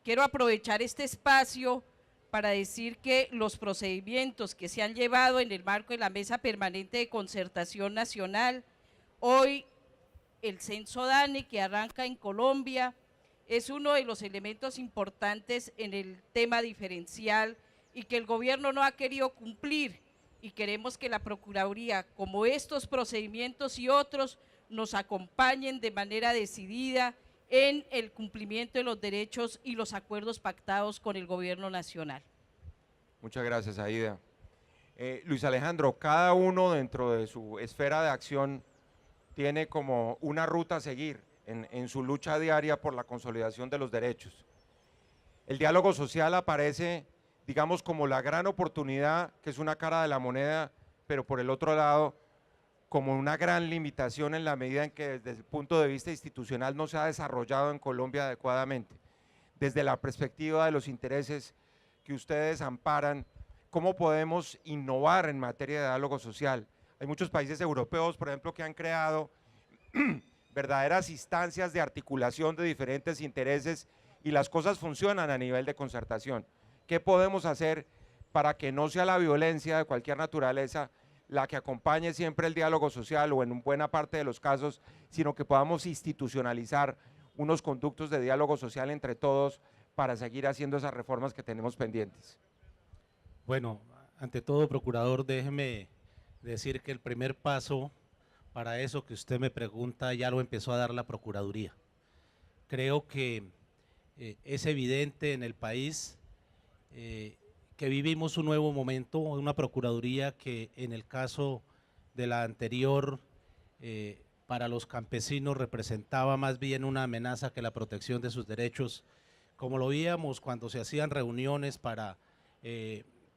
Quiero aprovechar este espacio para decir que los procedimientos que se han llevado en el marco de la Mesa Permanente de Concertación Nacional, hoy el Censo DANE que arranca en Colombia, es uno de los elementos importantes en el tema diferencial y que el gobierno no ha querido cumplir, y queremos que la Procuraduría, como estos procedimientos y otros, nos acompañen de manera decidida en el cumplimiento de los derechos y los acuerdos pactados con el gobierno nacional.
Muchas gracias, Aida. Luis Alejandro, cada uno dentro de su esfera de acción tiene como una ruta a seguir en su lucha diaria por la consolidación de los derechos. El diálogo social aparece, digamos, como la gran oportunidad, que es una cara de la moneda, pero por el otro lado, como una gran limitación en la medida en que desde el punto de vista institucional no se ha desarrollado en Colombia adecuadamente. Desde la perspectiva de los intereses que ustedes amparan, ¿cómo podemos innovar en materia de diálogo social? Hay muchos países europeos, por ejemplo, que han creado verdaderas instancias de articulación de diferentes intereses y las cosas funcionan a nivel de concertación. ¿Qué podemos hacer para que no sea la violencia de cualquier naturaleza la que acompañe siempre el diálogo social o en buena parte de los casos, sino que podamos institucionalizar unos conductos de diálogo social entre todos para seguir haciendo esas reformas que tenemos pendientes?
Bueno, ante todo, procurador, déjeme decir que el primer paso para eso que usted me pregunta ya lo empezó a dar la Procuraduría. Creo que es evidente en el país que vivimos un nuevo momento, una Procuraduría que en el caso de la anterior para los campesinos representaba más bien una amenaza que la protección de sus derechos, como lo veíamos cuando se hacían reuniones para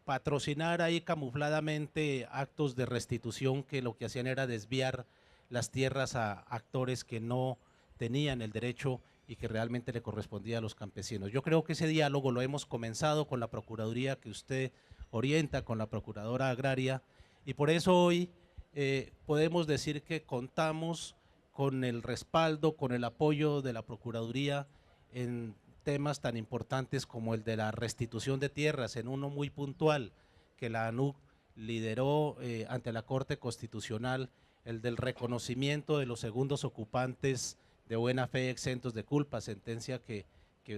patrocinar ahí camufladamente actos de restitución que lo que hacían era desviar las tierras a actores que no tenían el derecho y que realmente le correspondía a los campesinos. Yo creo que ese diálogo lo hemos comenzado con la Procuraduría que usted orienta, con la Procuradora Agraria, y por eso hoy podemos decir que contamos con el respaldo, con el apoyo de la Procuraduría en temas tan importantes como el de la restitución de tierras, en uno muy puntual que la ANUC lideró ante la Corte Constitucional, el del reconocimiento de los segundos ocupantes de buena fe exentos de culpa, sentencia que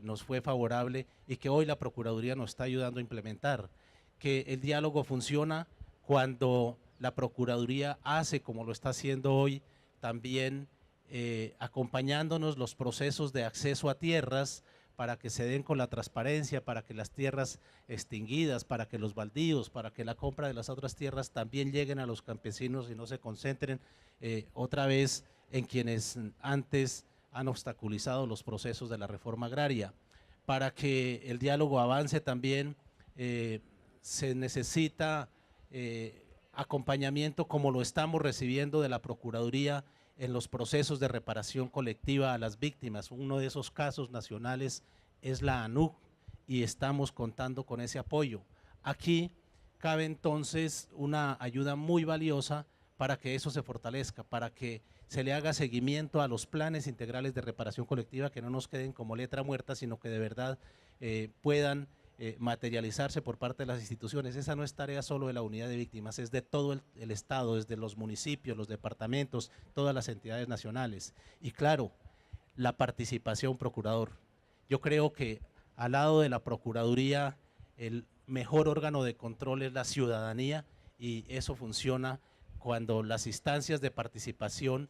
nos fue favorable y que hoy la Procuraduría nos está ayudando a implementar, que el diálogo funciona cuando la Procuraduría hace, como lo está haciendo hoy, también acompañándonos los procesos de acceso a tierras para que se den con la transparencia, para que las tierras extinguidas, para que los baldíos, para que la compra de las otras tierras también lleguen a los campesinos y no se concentren otra vez en quienes antes han obstaculizado los procesos de la reforma agraria. Para que el diálogo avance también se necesita acompañamiento como lo estamos recibiendo de la Procuraduría en los procesos de reparación colectiva a las víctimas. Uno de esos casos nacionales es la ANUC y estamos contando con ese apoyo. Aquí cabe entonces una ayuda muy valiosa para que eso se fortalezca, para que se le haga seguimiento a los planes integrales de reparación colectiva, que no nos queden como letra muerta, sino que de verdad puedan materializarse por parte de las instituciones. Esa no es tarea solo de la unidad de víctimas, es de todo el Estado, desde los municipios, los departamentos, todas las entidades nacionales. Y claro, la participación, procurador. Yo creo que al lado de la Procuraduría, el mejor órgano de control es la ciudadanía, y eso funciona cuando las instancias de participación,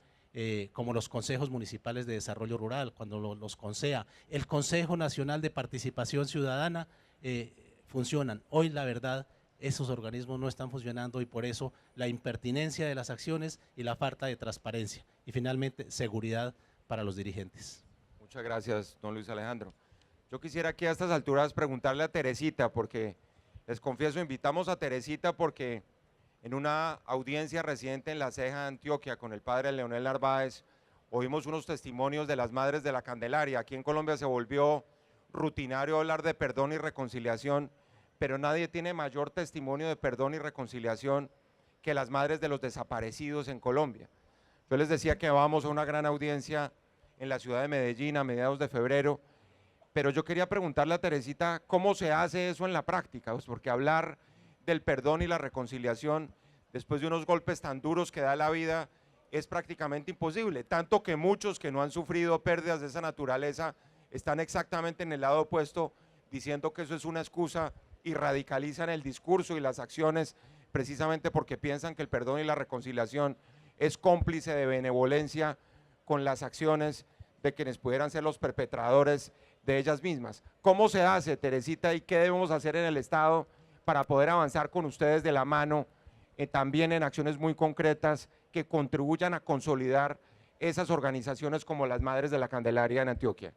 como los consejos municipales de desarrollo rural, cuando los CONSEA, el Consejo Nacional de Participación Ciudadana, funcionan. Hoy la verdad esos organismos no están funcionando y por eso la impertinencia de las acciones y la falta de transparencia y finalmente seguridad para los dirigentes.
Muchas gracias, don Luis Alejandro. Yo quisiera aquí a estas alturas preguntarle a Teresita, porque les confieso, invitamos a Teresita porque en una audiencia reciente en La Ceja, Antioquia, con el padre Leonel Narváez, oímos unos testimonios de las madres de la Candelaria. Aquí en Colombia se volvió rutinario hablar de perdón y reconciliación, pero nadie tiene mayor testimonio de perdón y reconciliación que las madres de los desaparecidos en Colombia. Yo les decía que vamos a una gran audiencia en la ciudad de Medellín a mediados de febrero, pero yo quería preguntarle a Teresita cómo se hace eso en la práctica, pues porque hablar del perdón y la reconciliación después de unos golpes tan duros que da la vida es prácticamente imposible, tanto que muchos que no han sufrido pérdidas de esa naturaleza están exactamente en el lado opuesto, diciendo que eso es una excusa y radicalizan el discurso y las acciones precisamente porque piensan que el perdón y la reconciliación es cómplice de benevolencia con las acciones de quienes pudieran ser los perpetradores de ellas mismas. ¿Cómo se hace, Teresita, y qué debemos hacer en el Estado para poder avanzar con ustedes de la mano también en acciones muy concretas que contribuyan a consolidar esas organizaciones como las Madres de la Candelaria en Antioquia?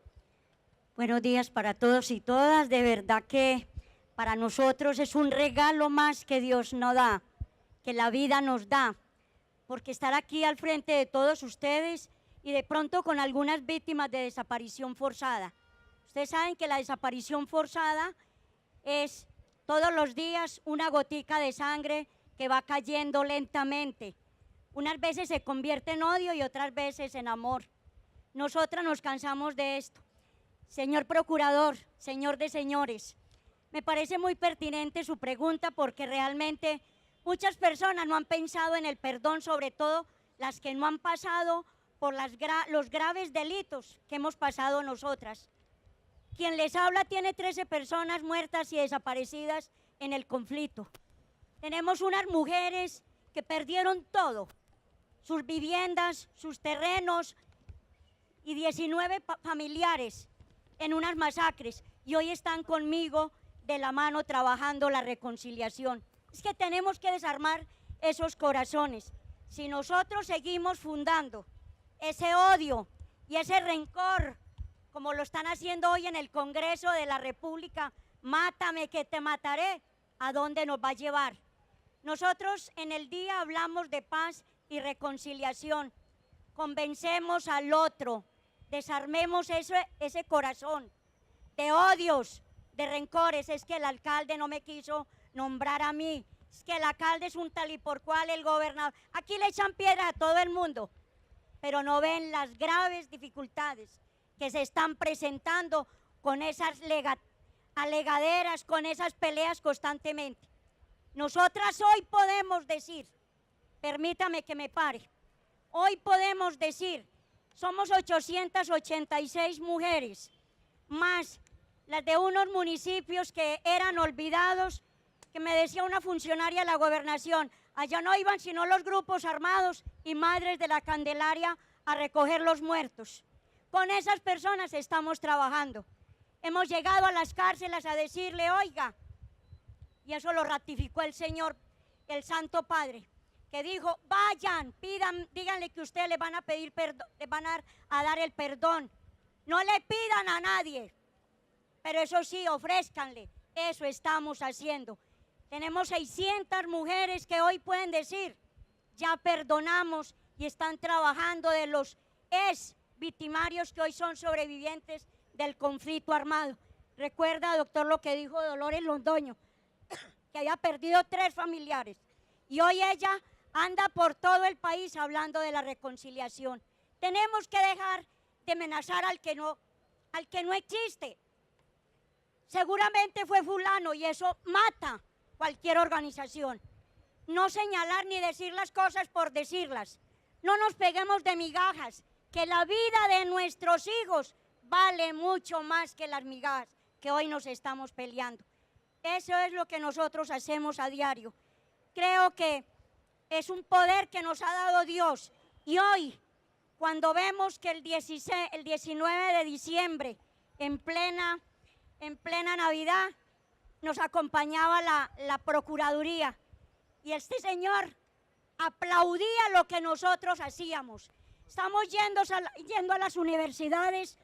Buenos días para todos y todas. De verdad que para nosotros es un regalo más que Dios nos da, que la vida nos da, porque estar aquí al frente de todos ustedes y de pronto con algunas víctimas de desaparición forzada. Ustedes saben que la desaparición forzada es todos los días una gotica de sangre que va cayendo lentamente. Unas veces se convierte en odio y otras veces en amor. Nosotras nos cansamos de esto. Señor Procurador, señor de señores, me parece muy pertinente su pregunta porque realmente muchas personas no han pensado en el perdón, sobre todo las que no han pasado por los graves delitos que hemos pasado nosotras. Quien les habla tiene 13 personas muertas y desaparecidas en el conflicto. Tenemos unas mujeres que perdieron todo, sus viviendas, sus terrenos y 19 familiares en unas masacres y hoy están conmigo de la mano trabajando la reconciliación. Es que tenemos que desarmar esos corazones. Si nosotros seguimos fundando ese odio y ese rencor, como lo están haciendo hoy en el Congreso de la República, mátame que te mataré, ¿a dónde nos va a llevar? Nosotros en el día hablamos de paz y reconciliación, convencemos al otro, desarmemos ese corazón de odios, de rencores. Es que el alcalde no me quiso nombrar a mí, es que el alcalde es un tal y por cual, el gobernador. Aquí le echan piedra a todo el mundo, pero no ven las graves dificultades que se están presentando con esas alegaderas, con esas peleas constantemente. Nosotras hoy podemos decir, permítame que me pare, hoy podemos decir, somos 886 mujeres, más las de unos municipios que eran olvidados, que me decía una funcionaria de la gobernación, allá no iban sino los grupos armados y madres de la Candelaria a recoger los muertos. Con esas personas estamos trabajando. Hemos llegado a las cárceles a decirle, oiga, y eso lo ratificó el Señor, el Santo Padre, que dijo, vayan, pidan, díganle que ustedes le van a pedir perdón, le van a dar el perdón. No le pidan a nadie, pero eso sí, ofrézcanle. Eso estamos haciendo. Tenemos 600 mujeres que hoy pueden decir, ya perdonamos y están trabajando de los victimarios que hoy son sobrevivientes del conflicto armado. Recuerda, doctor, lo que dijo Dolores Londoño, que había perdido 3 familiares y hoy ella anda por todo el país hablando de la reconciliación. Tenemos que dejar de amenazar al que no existe. Seguramente fue fulano y eso mata cualquier organización. No señalar ni decir las cosas por decirlas. No nos peguemos de migajas, que la vida de nuestros hijos vale mucho más que las migajas que hoy nos estamos peleando. Eso es lo que nosotros hacemos a diario. Creo que es un poder que nos ha dado Dios. Y hoy, cuando vemos que el 19 de diciembre, en plena Navidad, nos acompañaba la Procuraduría. Y este señor aplaudía lo que nosotros hacíamos. Estamos yendo a las universidades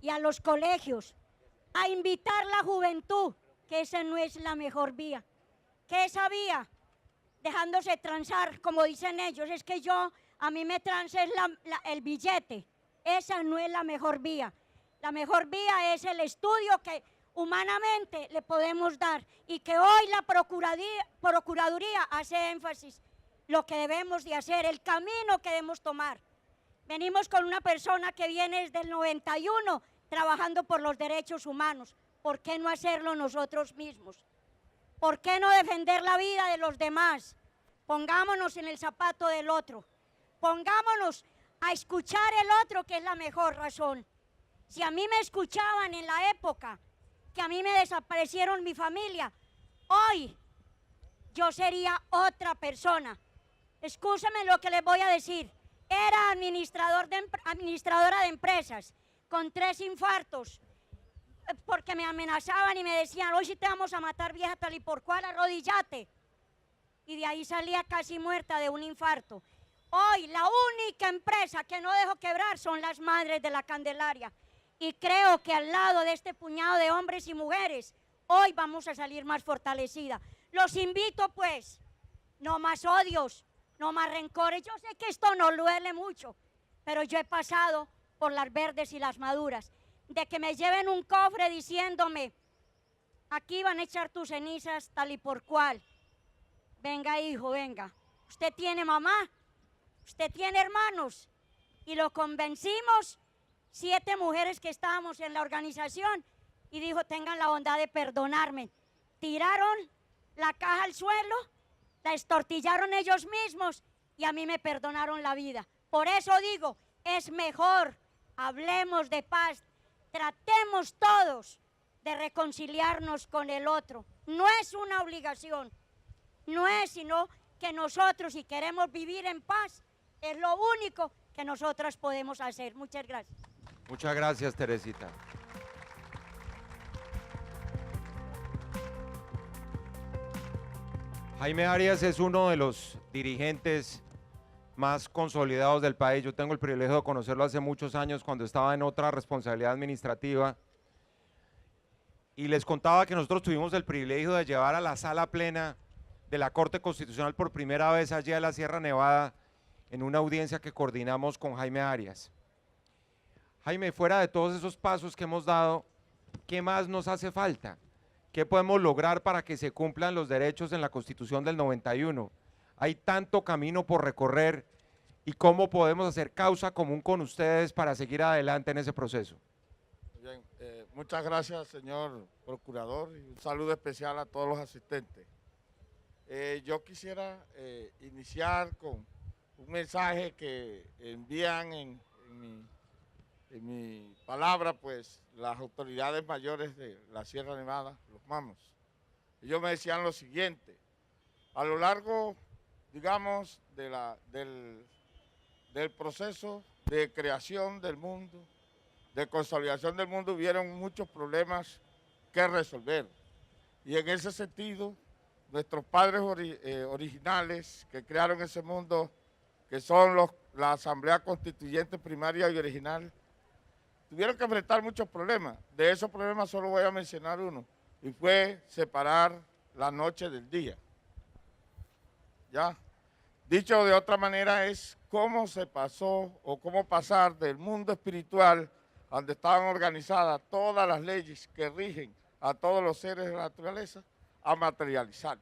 y a los colegios a invitar a la juventud, que esa no es la mejor vía. Que esa vía, dejándose transar, como dicen ellos, es que a mí me transa el billete. Esa no es la mejor vía. La mejor vía es el estudio que humanamente le podemos dar y que hoy la Procuraduría hace énfasis, lo que debemos de hacer, el camino que debemos tomar. Venimos con una persona que viene desde el 91 trabajando por los derechos humanos. ¿Por qué no hacerlo nosotros mismos? ¿Por qué no defender la vida de los demás? Pongámonos en el zapato del otro. Pongámonos a escuchar el otro, que es la mejor razón. Si a mí me escuchaban en la época que a mí me desaparecieron mi familia, hoy yo sería otra persona. Escúchame lo que les voy a decir. Era administradora de empresas con 3 infartos porque me amenazaban y me decían, hoy sí te vamos a matar, vieja tal y por cual, arrodillate. Y de ahí salía casi muerta de un infarto. Hoy la única empresa que no dejo quebrar son las madres de la Candelaria. Y creo que al lado de este puñado de hombres y mujeres, hoy vamos a salir más fortalecida. Los invito pues, no más odios, no más rencores. Yo sé que esto no duele mucho, pero yo he pasado por las verdes y las maduras, de que me lleven un cofre diciéndome, aquí van a echar tus cenizas tal y por cual. Venga, hijo, venga. Usted tiene mamá, usted tiene hermanos. Y lo convencimos, 7 mujeres que estábamos en la organización, y dijo, tengan la bondad de perdonarme. Tiraron la caja al suelo, la estortillaron ellos mismos y a mí me perdonaron la vida. Por eso digo, es mejor, hablemos de paz, tratemos todos de reconciliarnos con el otro. No es una obligación, no es sino que nosotros, si queremos vivir en paz, es lo único que nosotras podemos hacer. Muchas gracias.
Muchas gracias, Teresita. Jaime Arias es uno de los dirigentes más consolidados del país. Yo tengo el privilegio de conocerlo hace muchos años cuando estaba en otra responsabilidad administrativa. Y les contaba que nosotros tuvimos el privilegio de llevar a la sala plena de la Corte Constitucional por primera vez allí a la Sierra Nevada en una audiencia que coordinamos con Jaime Arias. Jaime, fuera de todos esos pasos que hemos dado, ¿qué más nos hace falta? ¿Qué podemos lograr para que se cumplan los derechos en la Constitución del 91? Hay tanto camino por recorrer y cómo podemos hacer causa común con ustedes para seguir adelante en ese proceso.
Bien, muchas gracias, señor procurador, y un saludo especial a todos los asistentes. Yo quisiera iniciar con un mensaje que envían en mi palabra, pues, las autoridades mayores de la Sierra Nevada, los mamos. Ellos me decían lo siguiente: a lo largo, digamos, del proceso de creación del mundo, de consolidación del mundo, hubieron muchos problemas que resolver. Y en ese sentido, nuestros padres originales que crearon ese mundo, que son la Asamblea Constituyente primaria y original, tuvieron que enfrentar muchos problemas. De esos problemas solo voy a mencionar uno, y fue separar la noche del día. ¿Ya? Dicho de otra manera, es cómo se pasó o cómo pasar del mundo espiritual, donde estaban organizadas todas las leyes que rigen a todos los seres de la naturaleza, a materializar.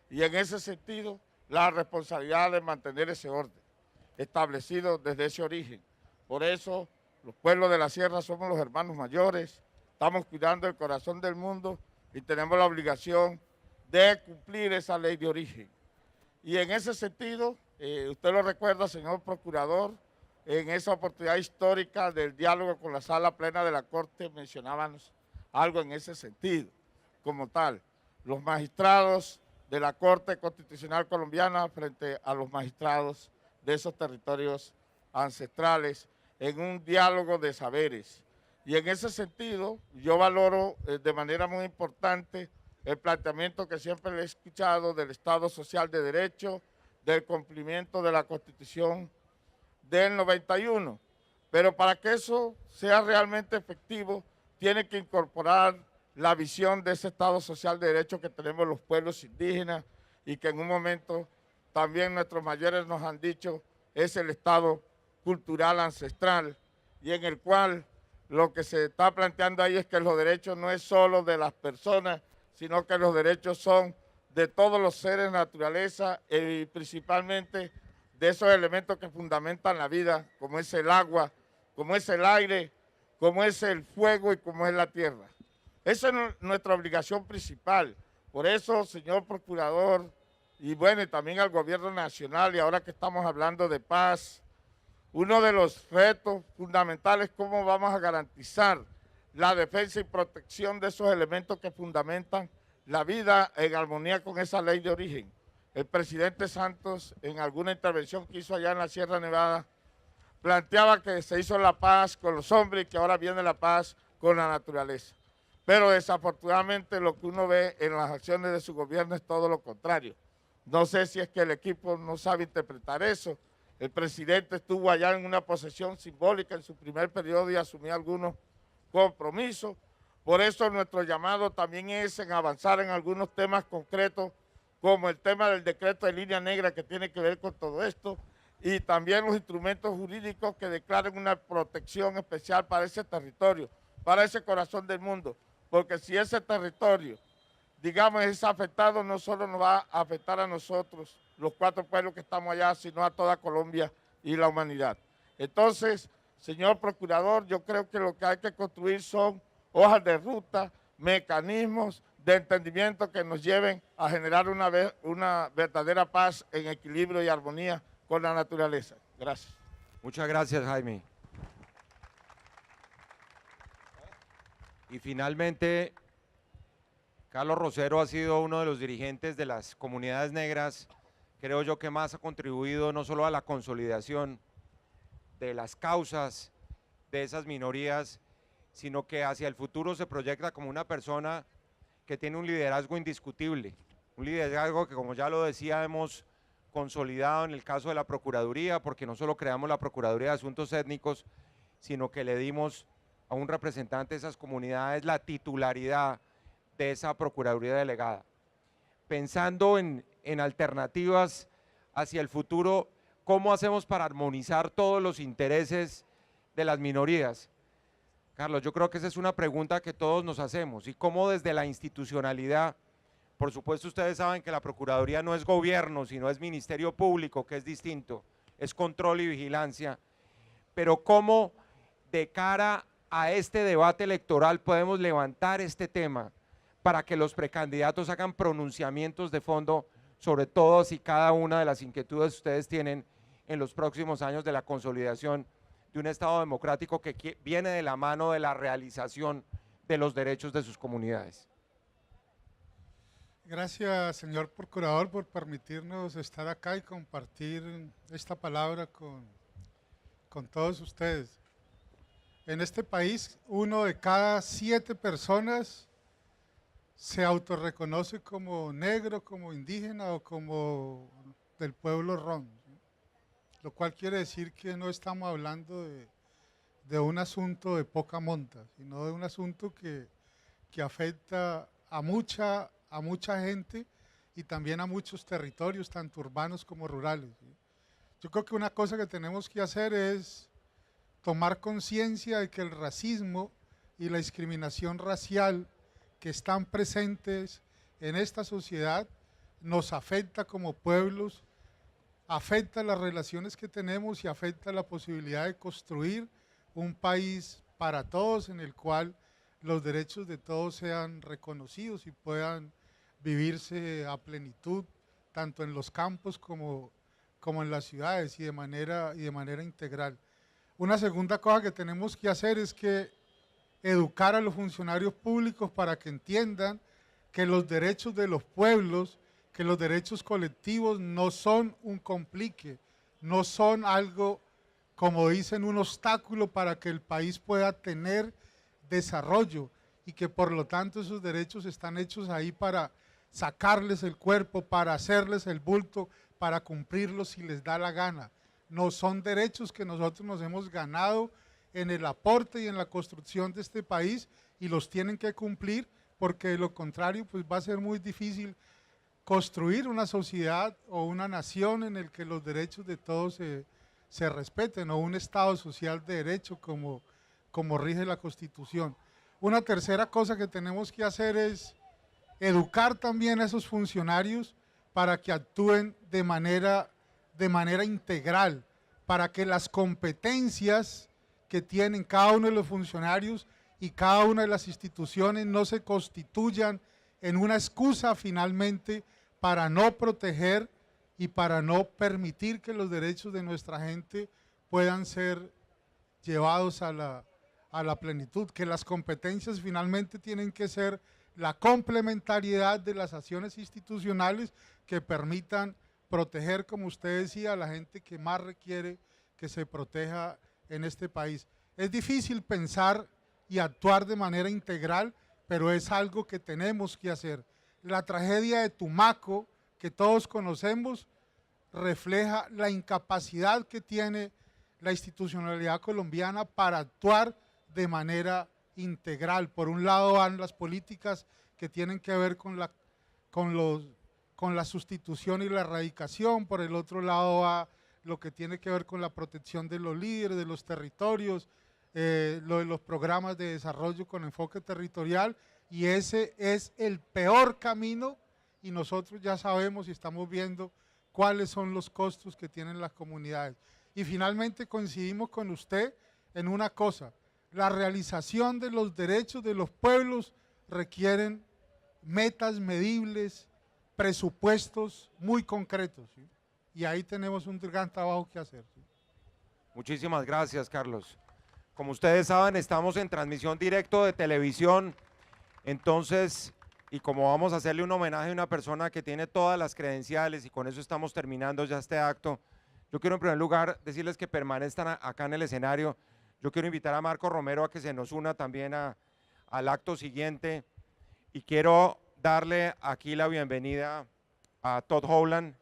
Y en ese sentido, la responsabilidad de mantener ese orden establecido desde ese origen. Por eso, los pueblos de la sierra somos los hermanos mayores, estamos cuidando el corazón del mundo y tenemos la obligación de cumplir esa ley de origen. Y en ese sentido, usted lo recuerda, señor procurador, en esa oportunidad histórica del diálogo con la sala plena de la Corte mencionábamos algo en ese sentido. Como tal, los magistrados de la Corte Constitucional Colombiana frente a los magistrados de esos territorios ancestrales en un diálogo de saberes. Y en ese sentido, yo valoro de manera muy importante el planteamiento que siempre le he escuchado del Estado Social de Derecho, del cumplimiento de la Constitución del 91. Pero para que eso sea realmente efectivo, tiene que incorporar la visión de ese Estado Social de Derecho que tenemos los pueblos indígenas y que en un momento también nuestros mayores nos han dicho es el Estado cultural ancestral, y en el cual lo que se está planteando ahí es que los derechos no es solo de las personas, sino que los derechos son de todos los seres de naturaleza y principalmente de esos elementos que fundamentan la vida, como es el agua, como es el aire, como es el fuego y como es la tierra. Esa es nuestra obligación principal. Por eso, señor procurador, y bueno, y también al gobierno nacional, y ahora que estamos hablando de paz, uno de los retos fundamentales es cómo vamos a garantizar la defensa y protección de esos elementos que fundamentan la vida en armonía con esa ley de origen. El presidente Santos, en alguna intervención que hizo allá en la Sierra Nevada, planteaba que se hizo la paz con los hombres y que ahora viene la paz con la naturaleza. Pero desafortunadamente lo que uno ve en las acciones de su gobierno es todo lo contrario. No sé si es que el equipo no sabe interpretar eso. El presidente estuvo allá en una posesión simbólica en su primer periodo y asumió algunos compromisos. Por eso nuestro llamado también es en avanzar en algunos temas concretos como el tema del decreto de línea negra que tiene que ver con todo esto, y también los instrumentos jurídicos que declaren una protección especial para ese territorio, para ese corazón del mundo, porque si ese territorio, digamos, es afectado, no solo nos va a afectar a nosotros, los 4 pueblos que estamos allá, sino a toda Colombia y la humanidad. Entonces, señor procurador, yo creo que lo que hay que construir son hojas de ruta, mecanismos de entendimiento que nos lleven a generar una verdadera paz en equilibrio y armonía con la naturaleza. Gracias.
Muchas gracias, Jaime. Y finalmente, Carlos Rosero ha sido uno de los dirigentes de las comunidades negras, creo yo, que más ha contribuido no solo a la consolidación de las causas de esas minorías, sino que hacia el futuro se proyecta como una persona que tiene un liderazgo indiscutible, un liderazgo que, como ya lo decía, hemos consolidado en el caso de la Procuraduría, porque no solo creamos la Procuraduría de Asuntos Étnicos, sino que le dimos a un representante de esas comunidades la titularidad de esa Procuraduría delegada. Pensando en alternativas hacia el futuro, ¿cómo hacemos para armonizar todos los intereses de las minorías? Carlos, yo creo que esa es una pregunta que todos nos hacemos, y cómo desde la institucionalidad, por supuesto ustedes saben que la Procuraduría no es gobierno, sino es Ministerio Público, que es distinto, es control y vigilancia, pero cómo de cara a este debate electoral podemos levantar este tema para que los precandidatos hagan pronunciamientos de fondo sobre todas y cada una de las inquietudes que ustedes tienen en los próximos años de la consolidación de un Estado democrático que viene de la mano de la realización de los derechos de sus comunidades.
Gracias, señor Procurador, por permitirnos estar acá y compartir esta palabra con todos ustedes. En este país, 1 de cada 7 personas se autorreconoce como negro, como indígena o como del pueblo ron, ¿sí? Lo cual quiere decir que no estamos hablando de un asunto de poca monta, sino de un asunto que afecta a mucha gente y también a muchos territorios, tanto urbanos como rurales, ¿sí? Yo creo que una cosa que tenemos que hacer es tomar conciencia de que el racismo y la discriminación racial que están presentes en esta sociedad nos afecta como pueblos, afecta las relaciones que tenemos y afecta la posibilidad de construir un país para todos en el cual los derechos de todos sean reconocidos y puedan vivirse a plenitud, tanto en los campos como en las ciudades y de manera integral. Una segunda cosa que tenemos que hacer es que educar a los funcionarios públicos para que entiendan que los derechos de los pueblos, que los derechos colectivos no son un complique, no son algo, como dicen, un obstáculo para que el país pueda tener desarrollo, y que por lo tanto esos derechos están hechos ahí para sacarles el cuerpo, para hacerles el bulto, para cumplirlos si les da la gana. No son derechos que nosotros nos hemos ganado en el aporte y en la construcción de este país, y los tienen que cumplir, porque de lo contrario pues va a ser muy difícil construir una sociedad o una nación en el que los derechos de todos se respeten, o un Estado social de derecho como rige la Constitución. Una tercera cosa que tenemos que hacer es educar también a esos funcionarios para que actúen de manera integral, para que las competencias que tienen cada uno de los funcionarios y cada una de las instituciones no se constituyan en una excusa finalmente para no proteger y para no permitir que los derechos de nuestra gente puedan ser llevados a la plenitud, que las competencias finalmente tienen que ser la complementariedad de las acciones institucionales que permitan proteger, como usted decía, a la gente que más requiere que se proteja en este país. Es difícil pensar y actuar de manera integral, pero es algo que tenemos que hacer. La tragedia de Tumaco, que todos conocemos, refleja la incapacidad que tiene la institucionalidad colombiana para actuar de manera integral. Por un lado van las políticas que tienen que ver con con la sustitución y la erradicación, por el otro lado va lo que tiene que ver con la protección de los líderes, de los territorios, lo de los programas de desarrollo con enfoque territorial, y ese es el peor camino, y nosotros ya sabemos y estamos viendo cuáles son los costos que tienen las comunidades. Y finalmente coincidimos con usted en una cosa: la realización de los derechos de los pueblos requieren metas medibles, presupuestos muy concretos, ¿sí? Y ahí tenemos un gran trabajo que hacer, ¿sí?
Muchísimas gracias, Carlos. Como ustedes saben, estamos en transmisión directo de televisión, entonces, y como vamos a hacerle un homenaje a una persona que tiene todas las credenciales, y con eso estamos terminando ya este acto, yo quiero en primer lugar decirles que permanezcan acá en el escenario. Yo quiero invitar a Marco Romero a que se nos una también al acto siguiente, y quiero darle aquí la bienvenida a Todd Howland.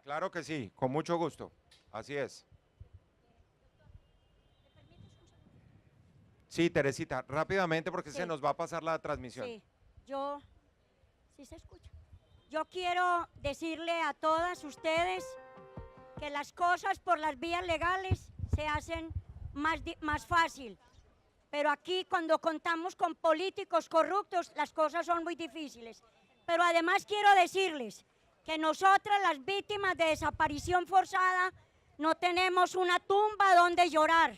Claro que sí, con mucho gusto, así es. Sí, Teresita, rápidamente porque
Sí.
se nos va a pasar la transmisión.
Sí, sí se escucha. Yo quiero decirle a todas ustedes que las cosas por las vías legales se hacen más fácil, pero aquí cuando contamos con políticos corruptos las cosas son muy difíciles. Pero además quiero decirles que nosotras, las víctimas de desaparición forzada, no tenemos una tumba donde llorar,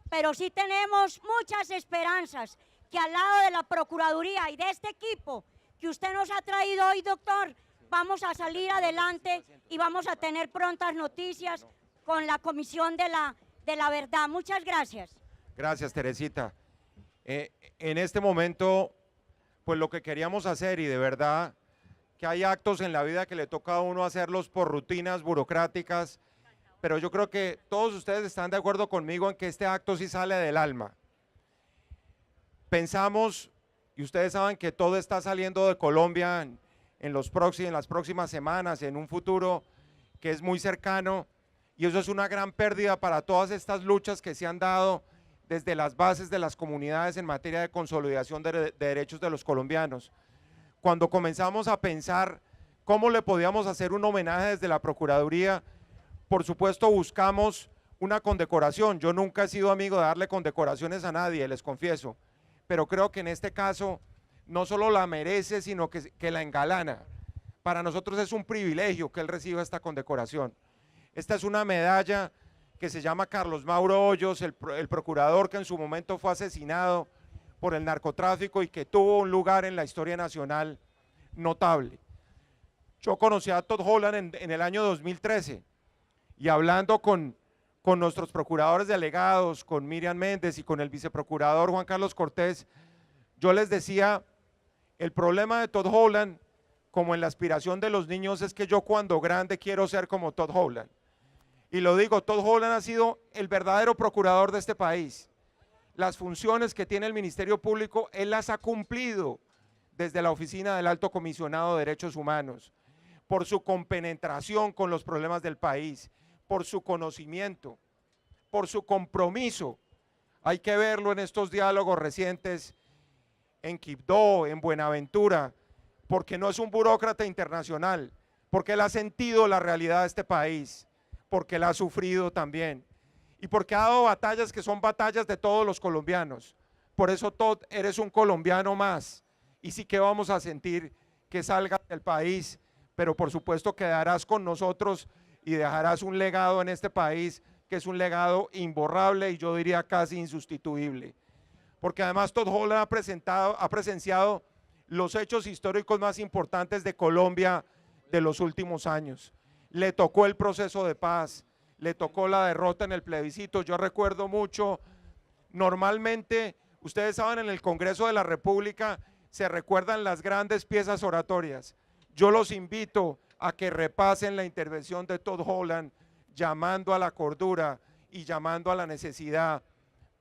pero sí tenemos muchas esperanzas que al lado de la Procuraduría y de este equipo que usted nos ha traído hoy, doctor, vamos a salir adelante y vamos a tener prontas noticias con la Comisión de la Verdad. Muchas gracias.
Gracias, Teresita. En este momento, pues lo que queríamos hacer, y de verdad que hay actos en la vida que le toca a uno hacerlos por rutinas burocráticas, pero yo creo que todos ustedes están de acuerdo conmigo en que este acto sí sale del alma. Pensamos, y ustedes saben que todo está saliendo de Colombia en las próximas semanas, en un futuro que es muy cercano, y eso es una gran pérdida para todas estas luchas que se han dado desde las bases de las comunidades en materia de consolidación de derechos de los colombianos. Cuando comenzamos a pensar cómo le podíamos hacer un homenaje desde la Procuraduría, por supuesto buscamos una condecoración. Yo nunca he sido amigo de darle condecoraciones a nadie, les confieso, pero creo que en este caso no solo la merece, sino que la engalana. Para nosotros es un privilegio que él reciba esta condecoración. Esta es una medalla que se llama Carlos Mauro Hoyos, el procurador que en su momento fue asesinado por el narcotráfico y que tuvo un lugar en la historia nacional notable. Yo conocí a Todd Howland en el año 2013 y hablando con nuestros procuradores delegados, con Miriam Méndez y con el viceprocurador Juan Carlos Cortés, yo les decía, el problema de Todd Howland, como en la aspiración de los niños, es que yo cuando grande quiero ser como Todd Howland. Y lo digo, Todd Howland ha sido el verdadero procurador de este país. Las funciones que tiene el Ministerio Público, él las ha cumplido desde la Oficina del Alto Comisionado de Derechos Humanos, por su compenetración con los problemas del país, por su conocimiento, por su compromiso. Hay que verlo en estos diálogos recientes en Quibdó, en Buenaventura, porque no es un burócrata internacional, porque él ha sentido la realidad de este país, porque él ha sufrido también, y porque ha dado batallas que son batallas de todos los colombianos. Por eso, Todd, eres un colombiano más, y sí que vamos a sentir que salgas del país, pero por supuesto quedarás con nosotros y dejarás un legado en este país que es un legado imborrable y yo diría casi insustituible. Porque además Todd Howland ha presenciado los hechos históricos más importantes de Colombia de los últimos años. Le tocó el proceso de paz, le tocó la derrota en el plebiscito. Yo recuerdo mucho, normalmente, ustedes saben, en el Congreso de la República se recuerdan las grandes piezas oratorias. Yo los invito a que repasen la intervención de Todd Howland, llamando a la cordura y llamando a la necesidad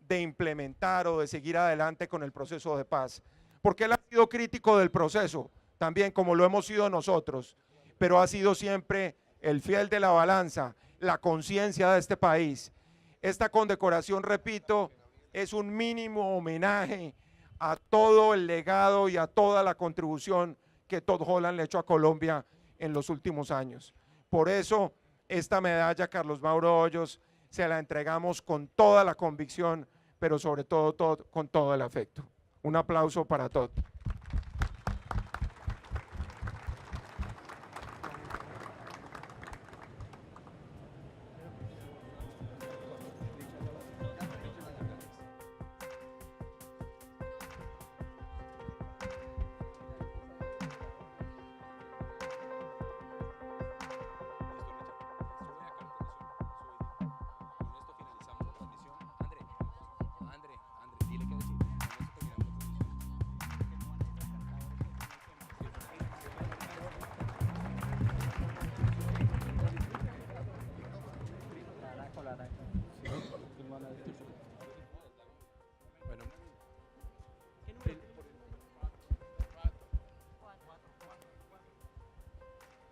de implementar o de seguir adelante con el proceso de paz. Porque él ha sido crítico del proceso, también como lo hemos sido nosotros, pero ha sido siempre el fiel de la balanza, la conciencia de este país. Esta condecoración, repito, es un mínimo homenaje a todo el legado y a toda la contribución que Todd Holland le ha hecho a Colombia en los últimos años. Por eso, esta medalla, Carlos Mauro Hoyos, se la entregamos con toda la convicción, pero sobre todo, con todo el afecto. Un aplauso para Todd.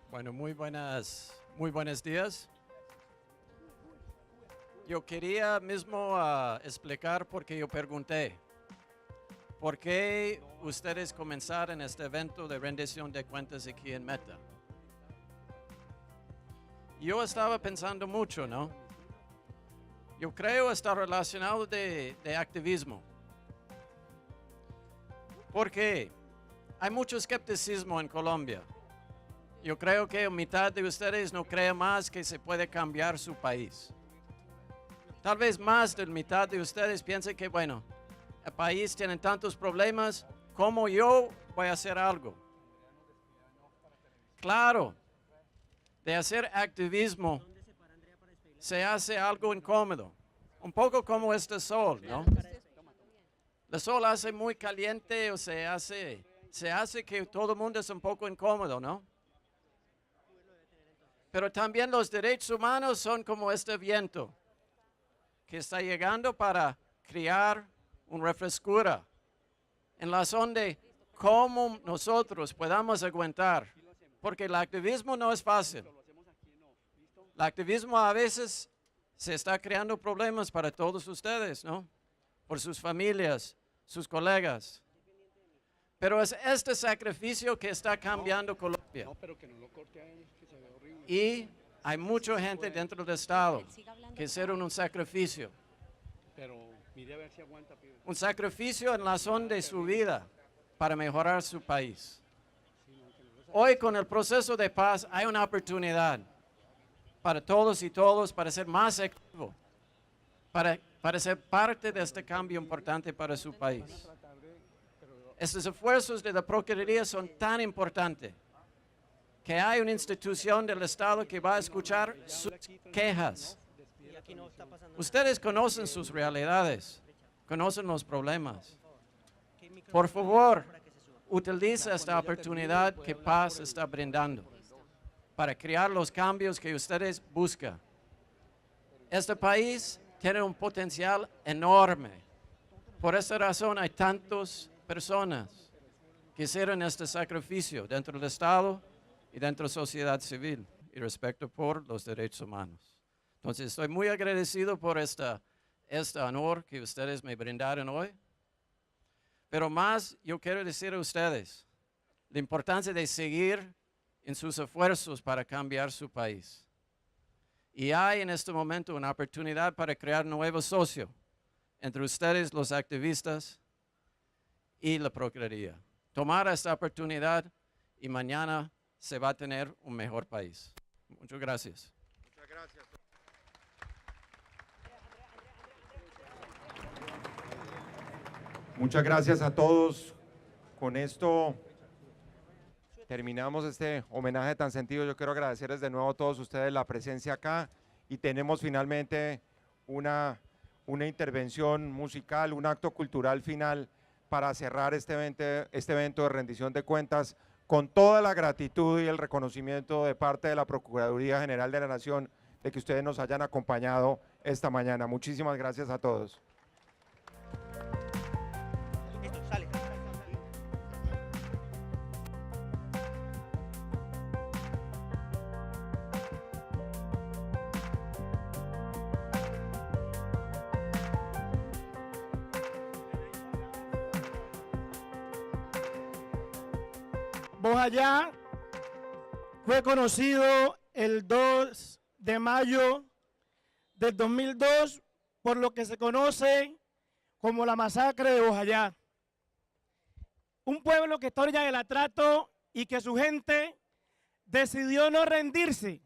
Bueno, muy buenos días. Yo quería mismo explicar porque yo pregunté, ¿por qué ustedes comenzaron este evento de rendición de cuentas aquí en Meta? Yo estaba pensando mucho, ¿no? Yo creo está relacionado de activismo. Porque hay mucho escepticismo en Colombia. Yo creo que mitad de ustedes no cree más que se puede cambiar su país. Tal vez más de la mitad de ustedes piensen que, bueno, el país tiene tantos problemas, ¿cómo yo voy a hacer algo? Claro, de hacer activismo se hace algo incómodo. Un poco como este sol, ¿no? El sol hace muy caliente o se hace que todo el mundo es un poco incómodo, ¿no? Pero también los derechos humanos son como este viento que está llegando para crear una refrescura en la zona de cómo nosotros podamos aguantar. Porque el activismo no es fácil. El activismo a veces se está creando problemas para todos ustedes, ¿no? Por sus familias, sus colegas. Pero es este sacrificio que está cambiando Colombia. Y hay mucha gente dentro del Estado que hicieron un sacrificio. Un sacrificio en la zona de su vida para mejorar su país. Hoy con el proceso de paz hay una oportunidad para todos y todos para ser más activos, para ser parte de este cambio importante para su país. Estos esfuerzos de la Procuraduría son tan importantes que hay una institución del Estado que va a escuchar sus quejas. Ustedes conocen sus realidades, conocen los problemas. Por favor, utilice esta oportunidad que Paz está brindando para crear los cambios que ustedes buscan. Este país tiene un potencial enorme. Por esta razón hay tantas personas que hicieron este sacrificio dentro del Estado y dentro de la sociedad civil y respeto por los derechos humanos. Entonces estoy muy agradecido por este honor que ustedes me brindaron hoy. Pero más yo quiero decir a ustedes la importancia de seguir en sus esfuerzos para cambiar su país. Y hay en este momento una oportunidad para crear un nuevo socio entre ustedes, los activistas, y la Procuraduría. Tomar esta oportunidad y mañana se va a tener un mejor país. Muchas gracias.
Muchas gracias. Muchas gracias a todos. Con esto terminamos este homenaje tan sentido. Yo quiero agradecerles de nuevo a todos ustedes la presencia acá y tenemos finalmente una intervención musical, un acto cultural final para cerrar este evento de rendición de cuentas con toda la gratitud y el reconocimiento de parte de la Procuraduría General de la Nación de que ustedes nos hayan acompañado esta mañana. Muchísimas gracias a todos.
Bojayá fue conocido el 2 de mayo del 2002 por lo que se conoce como la masacre de Bojayá. Un pueblo que está a orilla del atrato y que su gente decidió no rendirse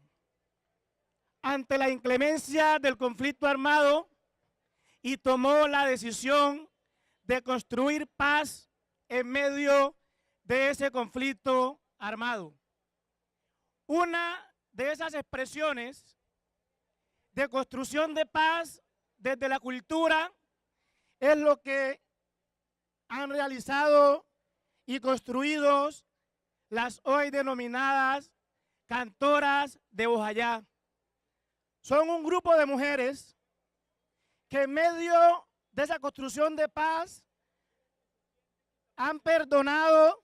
ante la inclemencia del conflicto armado y tomó la decisión de construir paz en medio de ese conflicto armado. Una de esas expresiones de construcción de paz desde la cultura es lo que han realizado y construido las hoy denominadas cantoras de Bojayá. Son un grupo de mujeres que en medio de esa construcción de paz han perdonado.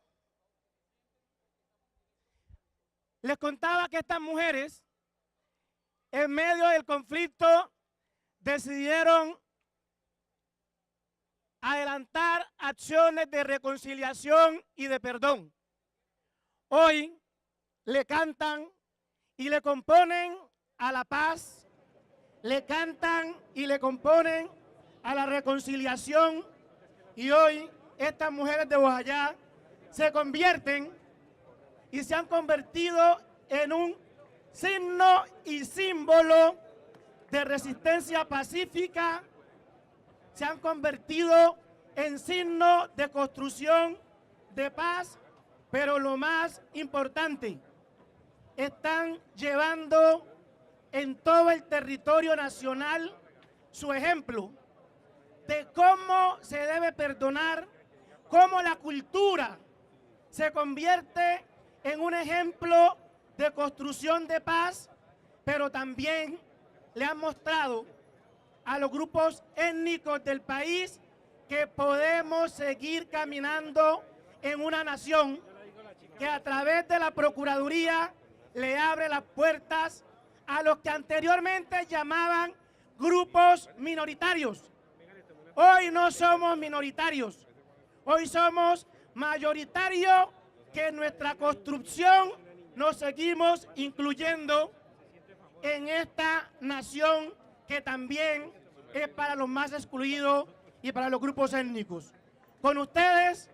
Les contaba que estas mujeres, en medio del conflicto, decidieron adelantar acciones de reconciliación y de perdón. Hoy le cantan y le componen a la paz, le cantan y le componen a la reconciliación, y hoy estas mujeres de Bojayá se convierten y se han convertido en un signo y símbolo de resistencia pacífica, se han convertido en signo de construcción de paz, pero lo más importante, están llevando en todo el territorio nacional su ejemplo de cómo se debe perdonar, cómo la cultura se convierte en un ejemplo de construcción de paz, pero también le han mostrado a los grupos étnicos del país que podemos seguir caminando en una nación que a través de la Procuraduría le abre las puertas a los que anteriormente llamaban grupos minoritarios. Hoy no somos minoritarios, hoy somos mayoritarios, que en nuestra construcción nos seguimos incluyendo en esta nación que también es para los más excluidos y para los grupos étnicos. Con ustedes,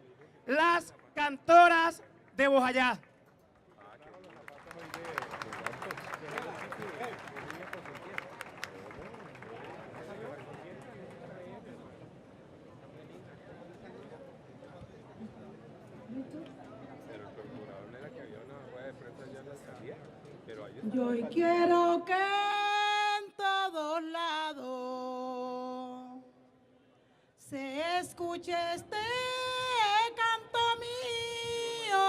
las cantoras de Bojayá.
Yo hoy quiero que en todos lados se escuche este canto mío,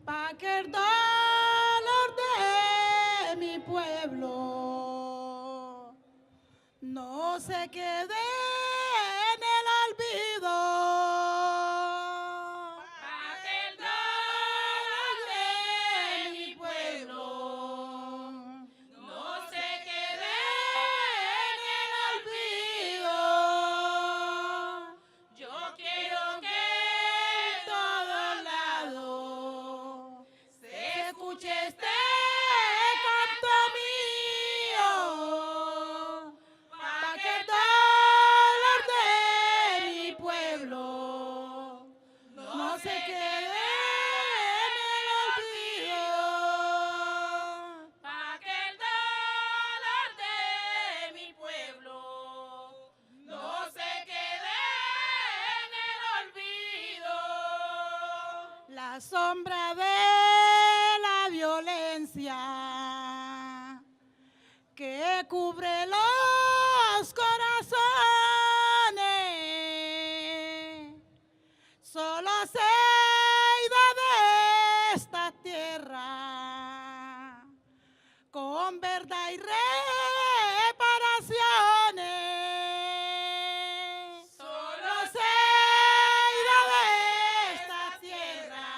pa' que el dolor de mi pueblo no se quede en el olvido. La sombra de la violencia que cubre los corazones solo se irá de esta tierra con verdad y reparaciones. Solo se irá de esta tierra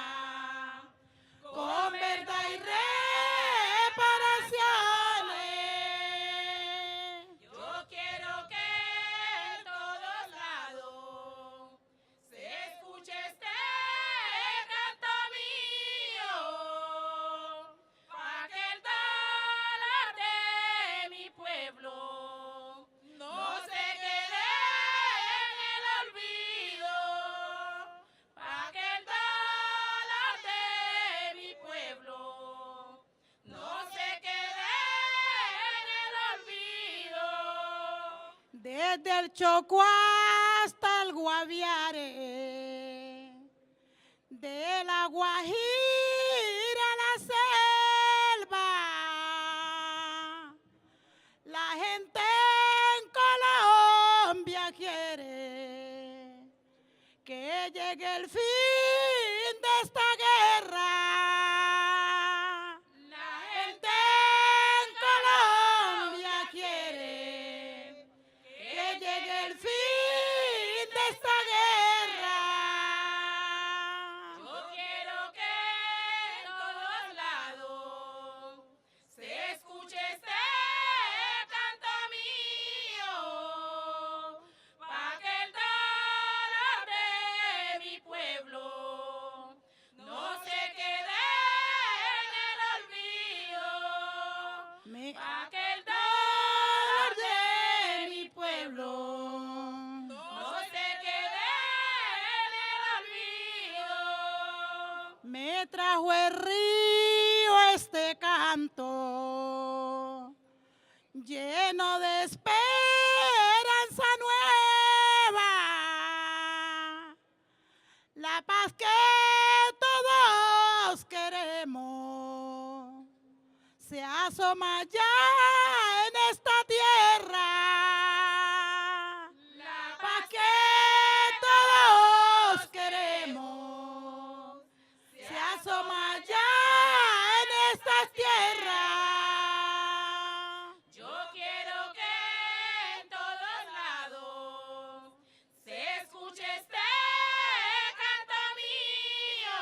con verdad y reparaciones. desde el Chocó hasta el Guaviare, de la Guajira a la selva, la gente en Colombia quiere que llegue el fin de esta guerra. La gente en Colombia quiere que llegue el fin de esta guerra.
Yo quiero que en todos lados se escuche este canto mío, pa' que el dolor de mi pueblo no se quede en el olvido, pa' que el dolor de mi pueblo no se quede en el olvido.
Me trajo el río este canto, lleno de esperanza nueva, la paz que todos queremos se asoma ya en esta tierra. La paz que todos queremos se asoma ya en estas tierras.
Yo quiero que en todos lados se escuche este canto mío,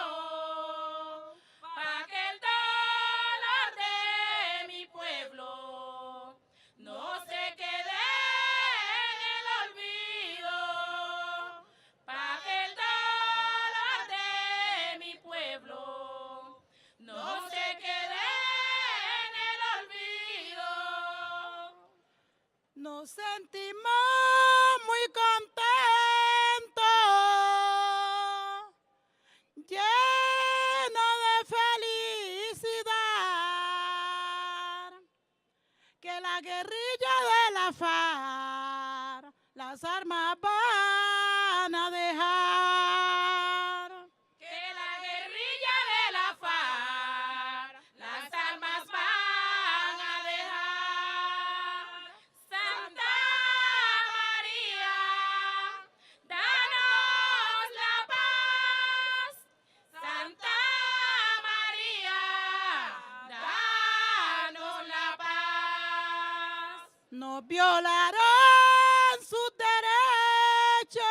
pa' que el dolor de mi pueblo no se quede en el olvido, pa' que el dolor de mi pueblo no se quede en el olvido.
Nos sentimos muy contentos, llenos de felicidad, que la guerrilla de la FARC las armas van a dejar.
Que la guerrilla de la FARC las armas van a dejar. Santa María, danos la paz. Santa María, danos la paz.
Nos violaron sus derechos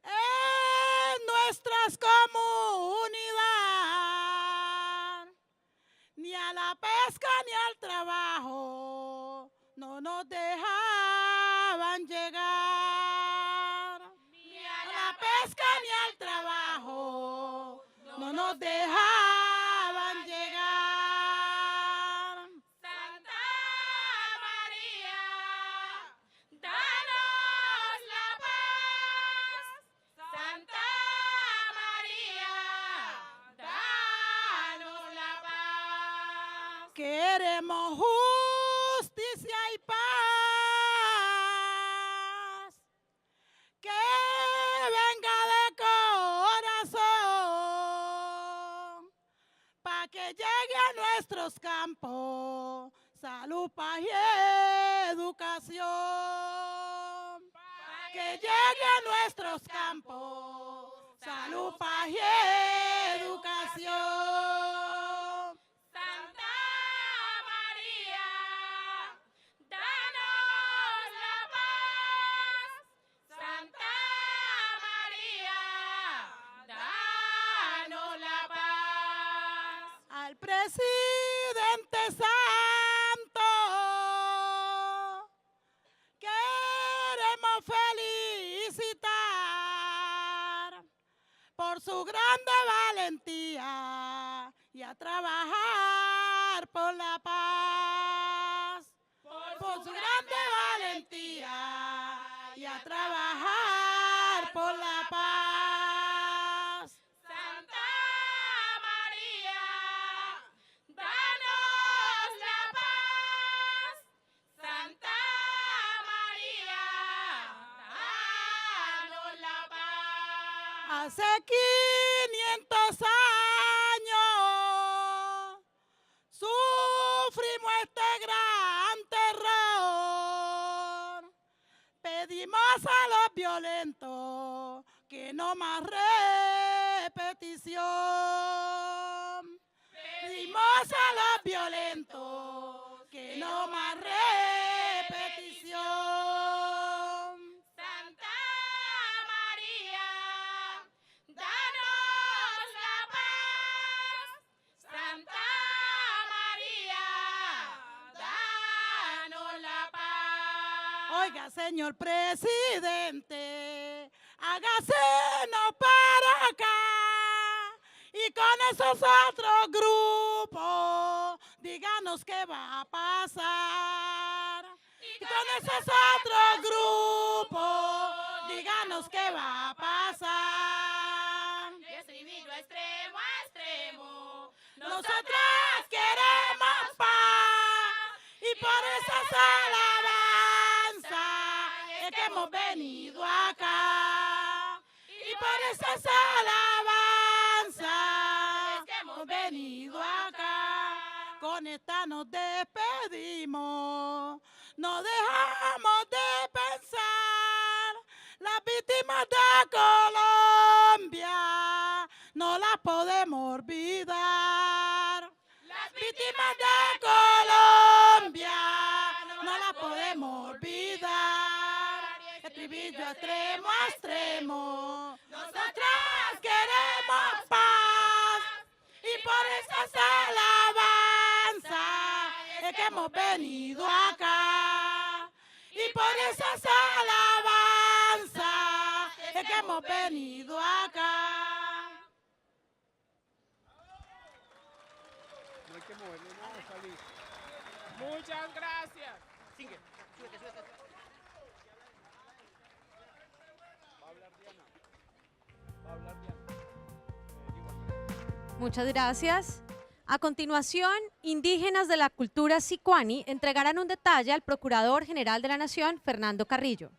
en nuestras comunidades, ni a la pesca ni al trabajo no nos dejaban llegar.
Ni a
La pesca ni al trabajo no nos dejaban llegar.
Santa María, danos la paz. Santa María, danos la paz.
Queremos justicia y paz, que venga de corazón, pa' que llegue a nuestros campos salud, paz y educación. Pa' que llegue a nuestros campos salud, paz y educación.
Santa María, danos la paz. Santa María, danos la paz.
Al presidente Santo queremos felicitar por su grande valentía y a trabajar por la paz. Por su grande valentía y a trabajar por la paz.
Santa María, danos la paz. Santa
Hace 500 años sufrimos este gran terror. Pedimos a los violentos que no más repetición. Pedimos a los violentos que no más repetición.
Santa María, danos la paz. Santa María, danos la paz.
Oiga, señor presidente, hágaselo para acá. Y con esos otros grupos, díganos qué va a pasar. Y con esos otros grupos, díganos qué va a pasar.
De estribillo a extremo a extremo,
Nosotras queremos paz y por esas alabanzas es que hemos venido acá. Y por esas alabanzas es que hemos venido acá. Con esta nos despedimos, no dejamos de pensar. Las víctimas de Colombia no las podemos olvidar. Las víctimas de Colombia no las podemos olvidar. Estribillo extremo a extremo, nosotras queremos paz. Y por esas alabanzas es que hemos venido acá. Y por esas alabanzas es que hemos venido acá.
No hay que moverle nada, salir. Muchas gracias. Sigue, súbete. Va a hablar Diana.
Muchas gracias. A continuación, indígenas de la cultura sicuani entregarán un detalle al Procurador General de la Nación, Fernando Carrillo.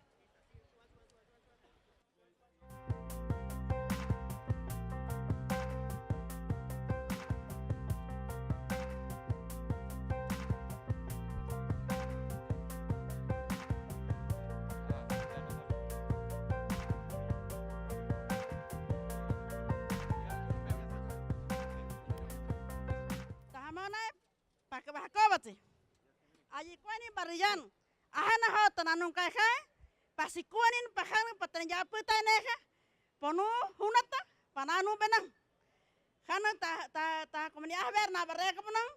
Pakabati. Allí cuanin barrillan. Ajana hota nanun kaja. Pasikuanin pajan patanya puta neja. Ponu hunata pananu benang. Hana ta komunia ver na barreka benang.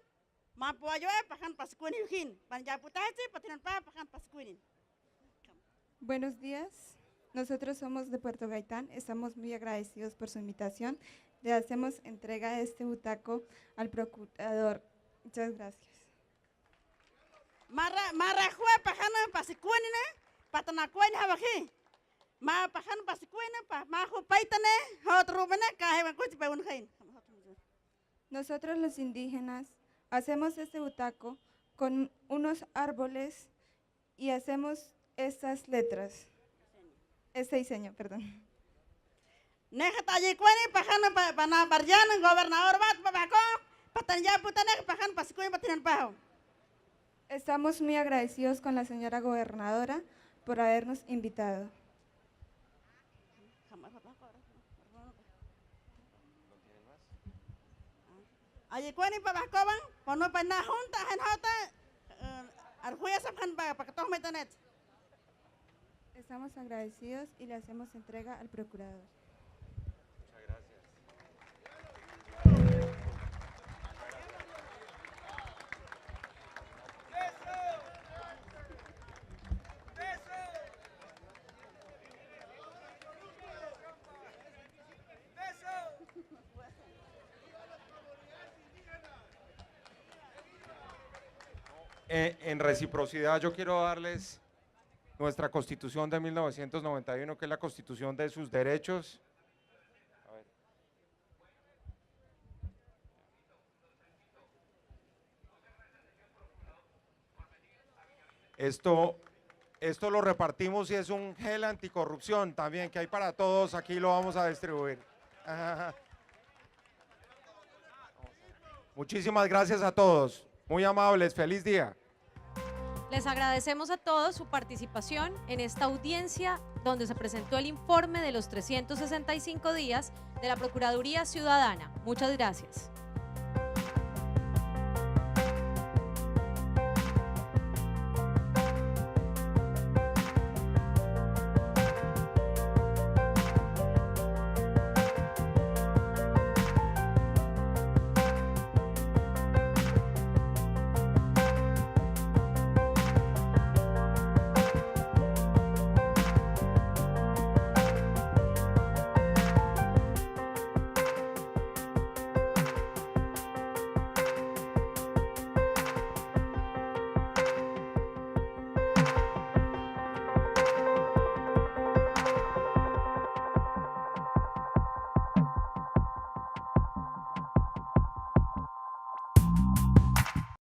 Mampu ayo pajan pasikuanin hin. Panja puta patinan pajan pasikuanin.
Buenos días. Nosotros somos de Puerto Gaitán. Estamos muy agradecidos por su invitación. Le hacemos entrega de este butaco al procurador. Muchas gracias.
Marra jue pajana pasikuanine patanakuani habaji. Ma pajana pasikuane ma jupaitane hotrubene kaje kuchi peunjain.
Nosotros los indígenas hacemos este butaco con unos árboles y hacemos estas letras. Este diseño, perdón.
Neja tayicuani pajana pana barjan gobernador bat babako patanya putane pajan pasikuani patinan pajo.
Estamos muy agradecidos con la señora gobernadora por habernos invitado.
Ayicuani pabakoban pono pana junta henhota arjuya saphan para todos metanet.
Estamos agradecidos y le hacemos entrega al procurador.
En reciprocidad yo quiero darles nuestra Constitución de 1991, que es la Constitución de sus derechos. A ver. esto lo repartimos y es un gel anticorrupción también que hay para todos, aquí lo vamos a distribuir. Muchísimas gracias a todos, muy amables, feliz día.
Les agradecemos a todos su participación en esta audiencia donde se presentó el informe de los 365 días de la Procuraduría Ciudadana. Muchas gracias.